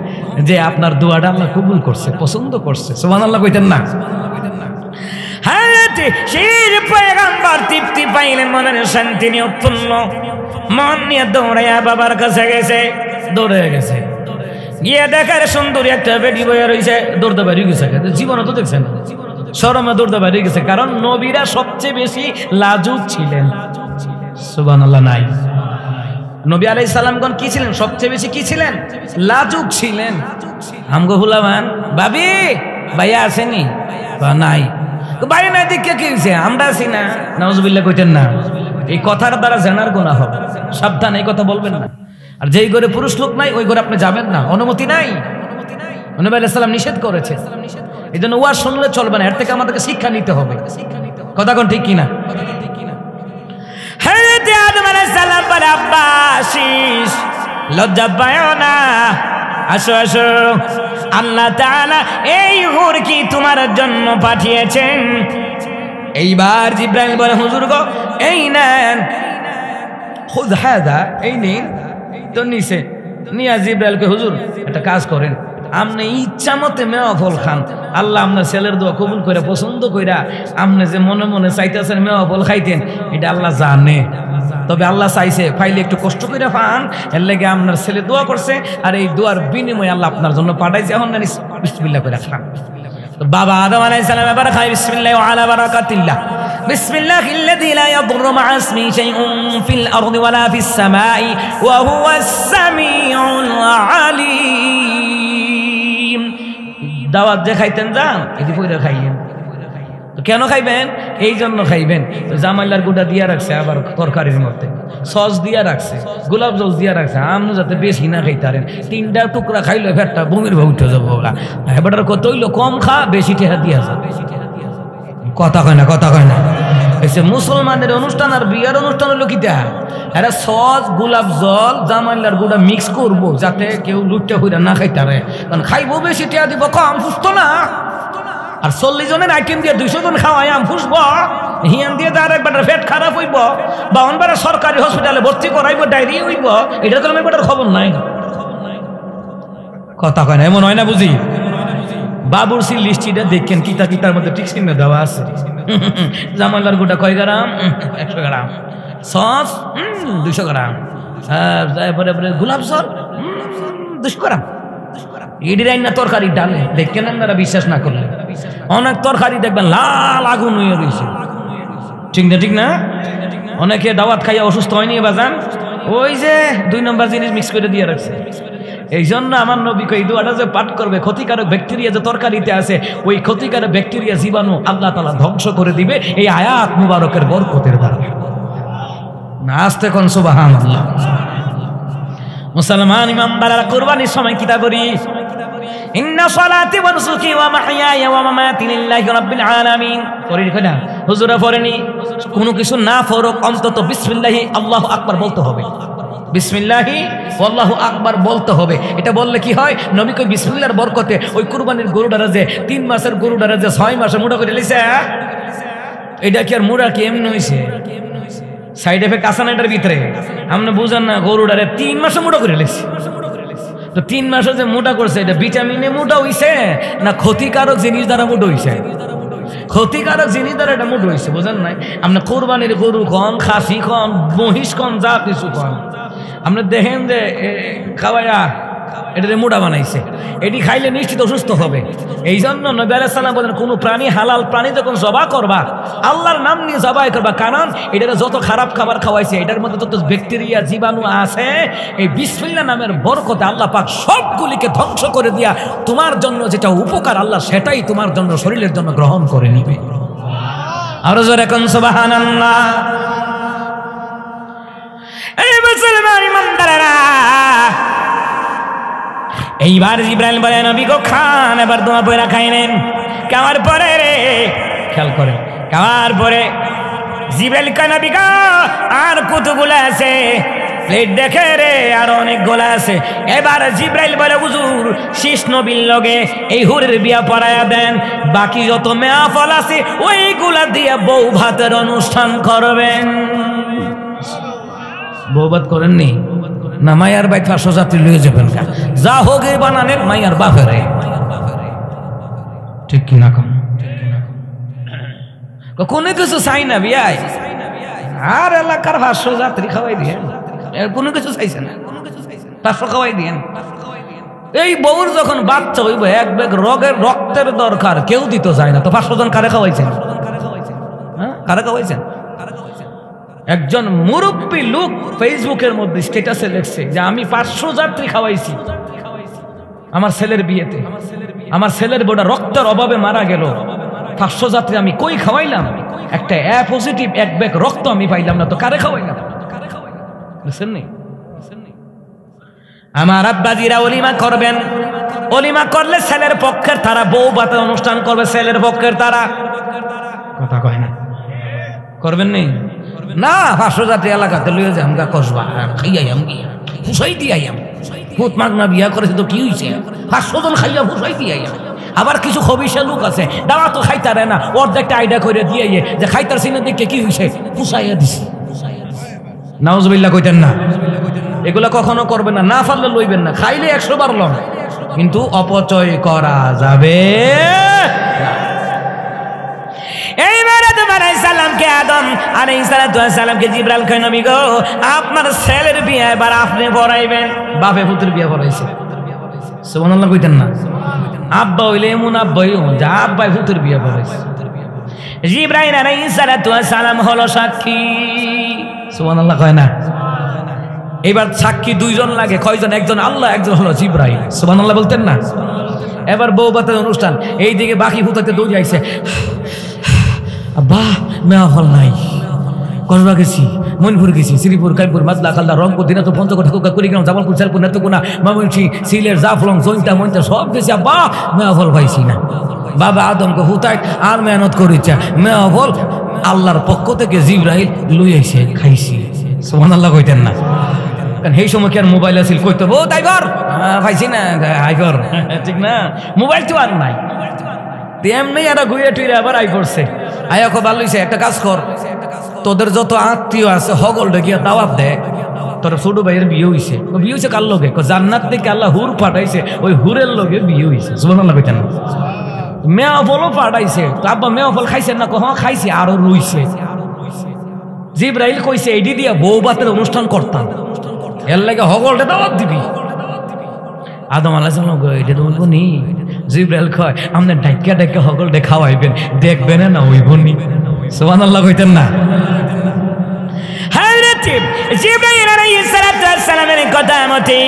যে আপনার দোয়াটা আল্লাহ কবুল করছে, পছন্দ করছে। সুবহানাল্লাহ কইতেন না? তৃপ্তি পাইলেন, মনের শান্তি নিয়ে উৎফুল্ল মন নিয়ে দৌড়াইয়া বাবার কাছে গেছে, দৌড়ে গেছে, গিয়ে দেখার সুন্দরী একটা বেটি বইয়া রয়েছে, দৌড়তে বেরিয়ে গেছে। জীবনে তো দেখছেন, শরমে দৌড়তে বেরিয়ে গেছে, কারণ নবীরা সবচেয়ে বেশি লাজুক ছিলেন। সুবহানাল্লাহ নাই? নবী আলাইহিস সালামগণ কি ছিলেন? সবচেয়ে বেশি কি ছিলেন? লাজুক ছিলেন। আমগো হুলামান, ভাবি ভাইয়া আসেনি? নাই। ভাই নাই দেখে কি হয়েছে? আমরা আছি না। নাউজুবিল্লাহ কইতেন না? এই কথার দ্বারা জানার গুনাহ হবে, সাবধান, এই কথা বলবেন না। আর যেই ঘরে পুরুষ লোক নাই ওই ঘরে আপনি যাবেন না, অনুমতি নাই। নবী আলাইহিস সালাম নিষেধ করেছে। এই জন্য ওয়াজ শুনলে চলবে না, এর থেকে আমাদেরকে শিক্ষা নিতে হবে। কথা কোন ঠিক কিনা? হযরত আদম আলাইহিস সালাম বলে, আব্বা শীষ, লজ্জা পায়ো না, আসো আসো। আল্লাহ তাআলা এই হুর কি তোমার জন্য পাঠিয়েছেন। এইবার জিব্রাইল বলে হুজুর গো এই নেন, খুদ হাদা, এই নিন। তো নিছে নিয়া জিব্রাইলকে হুজুর একটা কাজ করেন, আপনি ইচ্ছা মতে মেওয়া ফল খান, আল্লাহ আপনার ছেলের দোয়া কবুল করে পছন্দ কইরা আপনি যে মনে মনে চাইতেছেন মেওয়া ফল খাইতেন এটা আল্লাহ জানে। তবে আল্লাহ চাইছে ফাইলে একটু কষ্ট করে পান, এর লেগে আপনার ছেলে দোয়া করছে, আর এই দোয়ার বিনিময়ে আল্লাহ আপনার জন্য পাঠাইছে। এখন বিসমিল্লাহ করে খান। তো বাবা আদম আলাইহিস সালাম এবার খায় বিসমিল্লাহ ওয়া আলা বারাকাতিল্লাহ। বিসমিল্লাহিল্লাযী লা ইয়াদুররু মা ইসমিহি শাইউন ফিল আরদি ওয়ালা ফিস সামাই ওয়া হুয়াস সামিউল আলীম। দাওয়াত যে খাইতেন যান এটি পয়রা খাইয়েন। তো কেন খাইবেন? এই জন্য খাইবেন, জামাইলার গুড়া দিয়া রাখছে, আবার তরকারির মধ্যে সস দিয়া রাখছে, গোলাপ জল দিয়া রাখছে, আমনু যাতে বেশি না খাইতারেন। 3টা টুকরা খাইলে ফেরটা বমির ভাব উঠে যাবো। এবার কত হইলো কম খা, বেশি টেহা দিয়া যা। কথা কয় না, কথা কয় না। এসে মুসলমানদের অনুষ্ঠান আর বিয়ার অনুষ্ঠান হলো কিটা, এরা সস গোলাপ জল জামাইলার গুড়া মিক্স করবো যাতে কেউ লুটটা হইরা না খাইতারে। কারণ খাইবো বেশি টেহা দিব কম, সুস্থ না। আর 40 জনের আইটেম দিয়ে 200 জন খাওয়াই আম ফুসবো, হিয়ান দিয়ে তার একবার পেট খারাপ হইব, বা অনবারে সরকারি হসপিটালে ভর্তি করাইব, ডায়রিয়া হইব, এটা তো আমার খবর নাই। কথা কয় না, এমন হয় না বুঝি। বাবুরসি লিস্টিটা দেখেন কিতা কিতার মধ্যে ঠিক চিহ্ন দেওয়া আছে। জামাইলার গোটা কয় গ্রাম, 100 গ্রাম, সস 200 গ্রাম, তারপরে গোলাপ জল 200 গ্রাম। ইডি রাইনা তরকারি ডালে দেখেন আপনারা, বিশ্বাস না করলে অনেক তরকারি দেখবেন লাল আগুন হয়ে রয়েছে। ঠিক না, ঠিক না? অনেকে দাওয়াত খাইয়া অসুস্থ হয়নি বাজান, ওই যে 2 নম্বর জিনিস মিক্স করে দিয়ে রাখছে। এই জন্য আমার নবী এই দোয়াটা যে পাঠ করবে, ক্ষতিকারক ব্যাকটেরিয়া যে তরকারিতে আছে, ওই ক্ষতিকারক ব্যাকটেরিয়া জীবাণু আল্লাহ তাআলা ধ্বংস করে দিবে এই আয়াত মুবারকের বরকতের দ্বারা। না আসতে কোন সুবহানাল্লাহ। মুসলমান ইমানদাররা কুরবানির সময় কিতা করি? ইন্না সালাতি ওয়া নুসুকি ওয়া মাহইয়ায়া ওয়া মামাতি লিল্লাহি রাব্বিল আলামিন। পড়ি না হুজুরা পড়েনি, কোনো কিছু না ফরক অন্তত বিসমিল্লাহি আল্লাহু আকবার বলতে হবে। বিসমিল্লাহি আল্লাহু আকবার বলতে হবে। এটা বললে কি হয়? নবী কই বিসমিল্লাহর বরকতে ওই কুরবানির গরুটারে যে 3 মাসের গরুটারে যে 6 মাসে মুড়া করে লইছে, এটা কি আর মুড়া কি এমনি হইছে? সাইড এফেক্ট আছে না এটার ভিতরে? আপনি বুঝেন না, গরুটারে 3 মাসে মোটা করে লেছি। তো 3 মাসে যে মোটা করছে, এটা ভিটামিনে মোটা হইছে না ক্ষতিকারক জিনিস দ্বারা মোটা হইছে? ক্ষতিকারক জিনিস দ্বারা এটা মোটা হইছে, বুঝেন নাই? আপনি কোরবানির গরু কন, খাসি কন, মহিষ কন, যা কিছু কন, আপনি দেখেন যে খাওয়াইয়া এটারে মোটা বানাইছে, এটি খাইলে নিশ্চিত অসুস্থ হবে। এই জন্য নবী আলাইহিস সালাম বলেন, কোনো প্রাণী, হালাল প্রাণী যখন জবাই করবা আল্লাহর নাম নিয়ে জবাই করবা, কারণ এটারে যত খারাপ খাবার খাওয়াইছে এটার মধ্যে যত ব্যাকটেরিয়া জীবাণু আছে, এই বিসমিল্লাহ নামের বরকতে আল্লাহ পাক সবগুলিকে ধ্বংস করে দিয়া তোমার জন্য যেটা উপকার আল্লাহ সেটাই তোমার জন্য শরীরের জন্য গ্রহণ করে নিবে। আরো জোরে কোন সুবহানাল্লাহ। এই মুসলমান ইমানদাররা, এইবার জিব্রাইল বলে নবী গো খান, এবার দোয়া পড়া খাইলেন। খাওয়ার পরে রে খেয়াল করেন, খাওয়ার পরে জিব্রাইল কয় নবী গো আর কতগুলো আছে? প্লেট দেখে রে আর অনেক গোলা আছে। এবার জিব্রাইল বলে হুজুর শীষ নবীর লগে এই হুরের বিয়া পড়ায়া দেন, বাকি যত মেয়া ফল আছে ওইগুলা দিয়ে বউ ভাতের অনুষ্ঠান করবেন। বউ ভাত করেননি না? মায়ার বাই 500 যাত্রী লয়ে যাবেন, যা হোক বানানের মায়ার বাপেরে, ঠিক কিনা? কোনো কিছু চাই না বিয়াই, আর এলাকার 500 যাত্রী খাওয়াই দিয়ে কোনো কিছু চাইছে না, 500 খাওয়াই দিয়েন। এই বউর যখন বাচ্চা হইব, এক ব্যাগ রক্তের দরকার, কেউ দিতে যায় না, তো 500 জন কারে খাওয়াইছেন? হ্যাঁ, কারে খাওয়াইছেন? একজন মুরব্বী লোক ফেসবুকের মধ্যে স্ট্যাটাসে লিখছে যে আমি 500 যাত্রী খাওয়াইছি আমার ছেলের বিয়েতে, আমার ছেলের বউটা রক্তের অভাবে মারা গেল, 500 যাত্রী আমি কই খাওয়াইলাম, একটা এ পজিটিভ এক ব্যাগ রক্ত আমি পাইলাম না, তো কারে খাওয়াইলাম? বুঝছেন নি? আমার আব্বাজিরা ওলিমা করবেন, ওলিমা করলে ছেলের পক্ষের তারা বউ ভাতের অনুষ্ঠান করবে, ছেলের পক্ষের তারা। কথা কয় না, করবেন নি না? 500 যাত্রী এলাকাতে লইয়া যাম গা কসবা খাইয়াইম গিয়া খুশাই দিয়াইম, হুত মাগনা বিয়া করেছে তো কি হয়েছে 500 জন খাইয়া ফুসাই দিয়ে আবার কিছু খবিসা লোক আছে দাওয়া তো খাইতারে না অর্ধেকটা আইডা করে দিয়ে যে খাইতার সিনে দেখে কি হয়েছে ফুসাইয়া দিছে নাউজুবিল্লাহ কইতেন না এগুলা কখনো করবে না না পারলে লইবেন না খাইলে 100 বার লন কিন্তু অপচয় করা যাবে এইবারে তোমার সালামকে আদম আলাইহিস সালামকে জিবরাইল কয় নবী গো আপনার ছেলের বিয়ে এবার আপনি পড়াইবেন বাপে পুত্রের বিয়ে পড়াইছে সুবহানাল্লাহ কইতেন না আব্বা হইলে এমন আব্বাই যা আব্বাই পুত্রের বিয়ে পড়াইছে জিবরাইল আলাইহিস সালাম হলো সাক্ষী সুবহানাল্লাহ কয় না এবার সাক্ষী দুইজন লাগে কয়জন একজন আল্লাহ একজন হলো জিবরাইল সুবহানাল্লাহ বলতেন না এবার বউবাতের অনুষ্ঠান এইদিকে বাকি ফুটাতে দৌড়ে আইছে আব্বা মেয়া ফল নাই কসবা গেছি মনপুর গেছি শ্রীপুর কাইপুর মাদলা খালদা রংপুর দিনাজপুর পঞ্চগড় ঠাকুরগাঁ কুড়িগ্রাম জামালপুর চালপুর নেত্রকোনা ময়মনসিংহ সিলেট জাফলং জয়ন্তা ময়ন্তা সব গেছি আব্বা মেয়া ফল পাইছি না বাবা আদমকে হুতায় আর মেহনত করেছে মেয়া ফল আল্লাহর পক্ষ থেকে জিবরাইল লই আইছে খাইছি সুবহানাল্লাহ কইতেন না কারণ সেই সময় কি আর মোবাইল আছিল কইতো ও তাই কর পাইছি না আই কর ঠিক না মোবাইল তো আর নাই তেমনি এরা ঘুরে টুইরে আবার আই করছে আয়া খুব ভালো হয়েছে একটা কাজ কর তোদের যত আত্মীয় আছে হগল ডেকিয়া দাওয়াত দেখ তোর ছোট ভাইয়ের বিয়ে হয়েছে ও বিয়ে হয়েছে কার লোকে জান্নাত থেকে আল্লাহ হুর পাঠাইছে ওই হুরের লোকে বিয়ে হয়েছে সুবহানাল্লাহ কইতেন না মেয়া ফলও পাঠাইছে তো আব্বা মেয়া ফল খাইছেন না কখন খাইছে আরো রইছে জিবরাইল কইছে এইডি দিয়া বউ বাতের অনুষ্ঠান করতাম এর লাগে হগলটা দাওয়াত দিবি আদম আলাইহিস সালাম এটা তো বলবো নি জিবরাইল কয় আপনি ডাইকা ডাইকা হগলটা খাওয়াইবেন দেখবেন না ওইবনি সুবহানাল্লাহ কইতেন না হযরত জিবরাইল আলাইহিস সালামের কথা মতে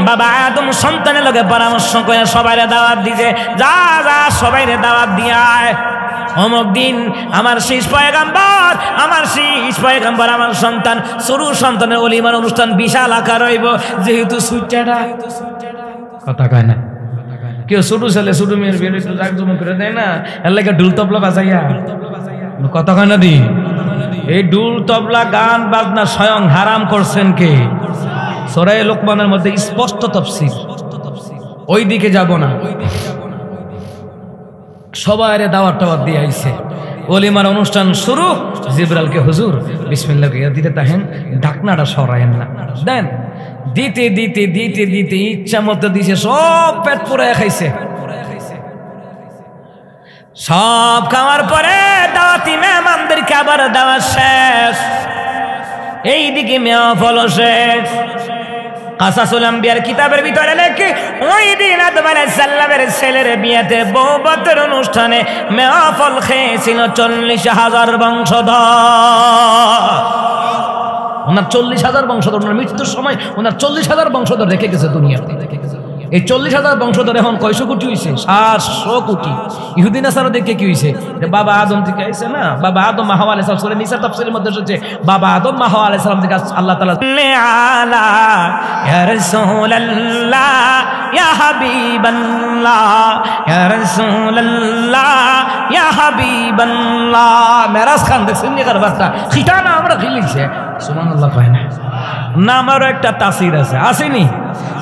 বাবা আদম সন্তানের লগে পরামর্শ করে সবাইরে দাওয়াত দিছে যা যা সবাইরে দাওয়াত দিয়ায় অমুক দিন আমার শেষ পয়গাম্বর আমার সন্তান শুরু সন্তানের ওলিমার অনুষ্ঠান বিশাল আকার হইব যেহেতু সুইটাটা কথা কয় না কেউ ছোট ছেলে ছোট মেয়ের বিয়ে একটু জাকজমক করে দেয় না এর লাগে ঢুল তবলা বাজাইয়া কথা কয় না দি এই ঢুল তবলা গান বাজনা স্বয়ং হারাম করছেন কে সূরা লোকমানের মধ্যে স্পষ্ট তাফসীর ওই দিকে যাব না সবাইরে দাওয়াত টাওয়াত দিয়ে আইছে ওলিমার অনুষ্ঠান শুরু জিবরাইলকে হুজুর বিসমিল্লাহ কইয়া দিতে তাহেন ঢাকনাটা সরায়েন না দেন দিতে দিতে দিতে দিতে ইচ্ছা মতো দিছে সব পেট পুরে খাইছে সব খাওয়ার পরে দাওয়াতি মেহমানদেরকে আবার দাওয়াত শেষ এইদিকে মেয়া ফল শেষ কাসাসুল আম্বিয়ার কিতাবের ভিতরে লেখে ওই দিন আদম আলাইহিস সালামের ছেলের বিয়েতে বউ বাতের অনুষ্ঠানে মেহফল খেয়েছিল 40,000 বংশধর ওনার 40,000 বংশধর ওনার মৃত্যুর সময় ওনার 40,000 বংশধর রেখে গেছে দুনিয়াতে এই 40,000 বংশধর এখন কয়শো কোটি হয়েছে 700 কোটি ইহুদি নাসারা দেখে কি হয়েছে বাবা আদম থেকে আইছে না বাবা আদম মা হাওয়া আলাইহিস সালাম সূরা নিসা তাফসীরের মধ্যে এসেছে বাবা আদম মা হাওয়া আলাইহিস সালাম থেকে আল্লাহ তাআলা আলা ইয়া রাসূলুল্লাহ ইয়া হাবিবাল্লাহ ইয়া রাসূলুল্লাহ ইয়া হাবিবাল্লাহ মেরাজ খান দেখছেন নি কারবারটা খিটানা আমরা খিলিছে সুবহানাল্লাহ কয় না নামেরও একটা তাফসীর আছে আসেনি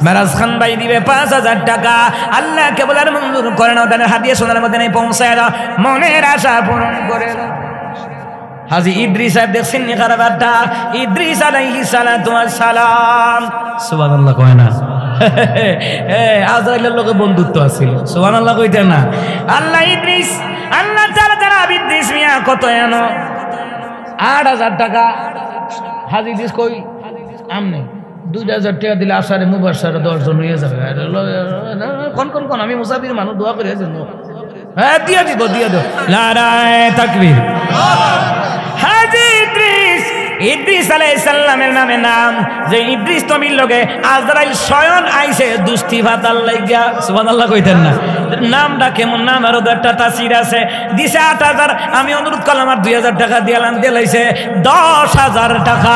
মেরাজ খান ভাই দিবে 5,000 টাকা আল্লাহ কেবল আর মঞ্জুর করে না ওদের হাদিয়া সোনার মধ্যে নেই পৌঁছায় দাও মনের আশা পূরণ করে দাও হাজী ইদ্রিস সাহেব দেখছেন নি কারবারটা ইদ্রিস আলাইহিস সালাতু ওয়াস সালাম সুবহানাল্লাহ কয় না আজরাইলের লগে বন্ধুত্ব আছিল সুবহানাল্লাহ কইতেন না আল্লাহ ইদ্রিস আল্লাহ তাআলা যারা ইদ্রিস মিয়া কত এনো 8,000 টাকা হাজী ইদ্রিস কই আমনে 2,000 টাকা দিলে আসারে মুবাশশারা 10 জন হয়ে যাবে কোন আমি মুসাফির মানুষ দোয়া করে আছেন হ্যাঁ দিয়ে দিব নারায়ে তাকবীর হাজী ইদ্রিস আলাইহিস সালামের নাম যে ইদ্রিস নবীর লগে আজরাইল স্বয়ং আইছে দুস্তি ফাতার লাগিয়া সুবহানাল্লাহ কইতেন না নামটা কেমন নাম আরো একটা তাফসীর আছে দিছে 8,000 আমি অনুরোধ করলাম আর 2,000 টাকা দিলাম দিলাইছে 10,000 টাকা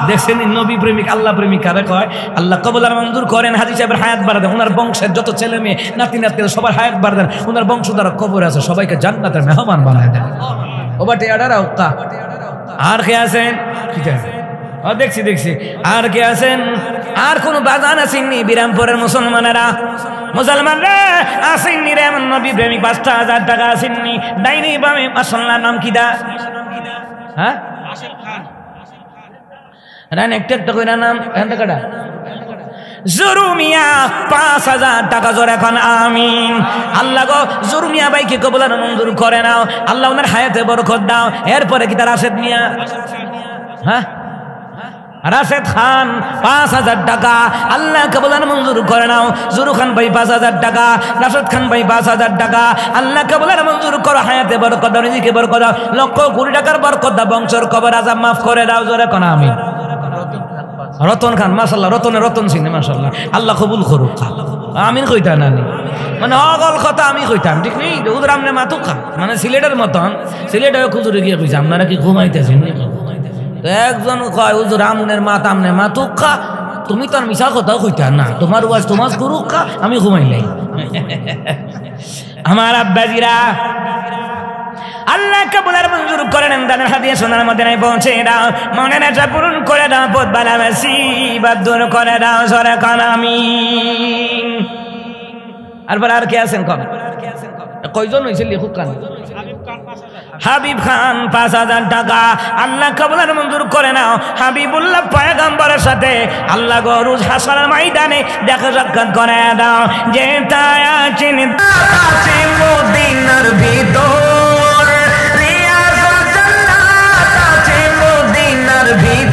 দেখছেন নবী প্রেমিক আল্লাহ প্রেমিক কারে কয় আল্লাহ কবুল আর মঞ্জুর করেন হাজী সাহেবের হায়াত বাড়া দেন ওনার বংশের যত ছেলে মেয়ে নাতি নাতনি সবার হায়াত বাড়া দেন ওনার বংশধর কবরে আছে সবাইকে জান্নাতের মেহমান বানায় দেন ও বাটে আডারা উক্কা আর কে আছেন ঠিক আছে ও দেখছি দেখছি। আর কে আছেন? আর কোন বাজান আসেননি বিরামপুরের মুসলমানেরা? মুসলমানরা আসেননি রে এমন নবী প্রেমিক ৫,০০০ টাকা আসেননি ডাইনি বামে মাশাআল্লাহ নাম কি দা? হ্যাঁ রান একটা একটা কইরা নাম এখান টাকাটা জুরুমিয়া ৫,০০০ টাকা জোরে এখন আমিন। আল্লাহ গো জুরুমিয়া ভাইকে কবুল আর মঞ্জুর করে নাও আল্লাহ, ওনার হায়াতে বরকত দাও। এরপরে কি তার রাশেদ মিয়া? হ্যাঁ রাশেদ খান ৫,০০০ টাকা আল্লাহ কবুল আর মঞ্জুর করে নাও। জুরু খান ভাই ৫,০০০ টাকা, রাশেদ খান ভাই ৫,০০০ টাকা আল্লাহ কবুল আর মঞ্জুর করো। হায়াতে বরকত দাও, রিজিকে বরকত দাও, লক্ষ কোটি টাকার বরকত দাও, বংশের কবর আযাব মাফ করে দাও জোরে কোন আমিন। রতন খান মাশাআল্লাহ, রতনে রতন চিনে মাশাআল্লাহ, আল্লাহ কবুল করুক। আমিন কইতা নানি মানে অগল কথা আমি কইতাম ঠিক নেই। হুজুর আমনে মাতুক খা মানে সিলেটের মতন, সিলেটে হুজুরে গিয়ে কইছে আপনারা কি ঘুমাইতেছেন? তো একজন কয় হুজুর আমনের মাত আমনে মাতুক খা, তুমি তো আর মিশা কথা কইতা না, তোমার ওয়াজ তোমার গুরু খা, আমি ঘুমাই নাই। আমার আব্বাজিরা আল্লাহ কবুল আর মঞ্জুর করে নেন, দানের হাদিয়া সোনার মদিনায় পৌঁছে দাও, মনের আশা পূরণ করে দাও, পথ বালা মুসিবত দূর করে দাও জোরে কোন আমিন। আর কে আছেন কম? কয়জন হইছে লিখুক কান? হাবিব খান ৫,০০০ টাকা আল্লাহ কবুল আর মঞ্জুর করে নাও। হাবিবুল্লাহ পয়গম্বরের সাথে আল্লাহ গো রোজ হাসরের ময়দানে দেখা সাক্ষাৎ করে দাও। যে তাই আছেন মদিনার ভিতর, রিয়াজুল জান্নাত আছে মদিনার ভিতর।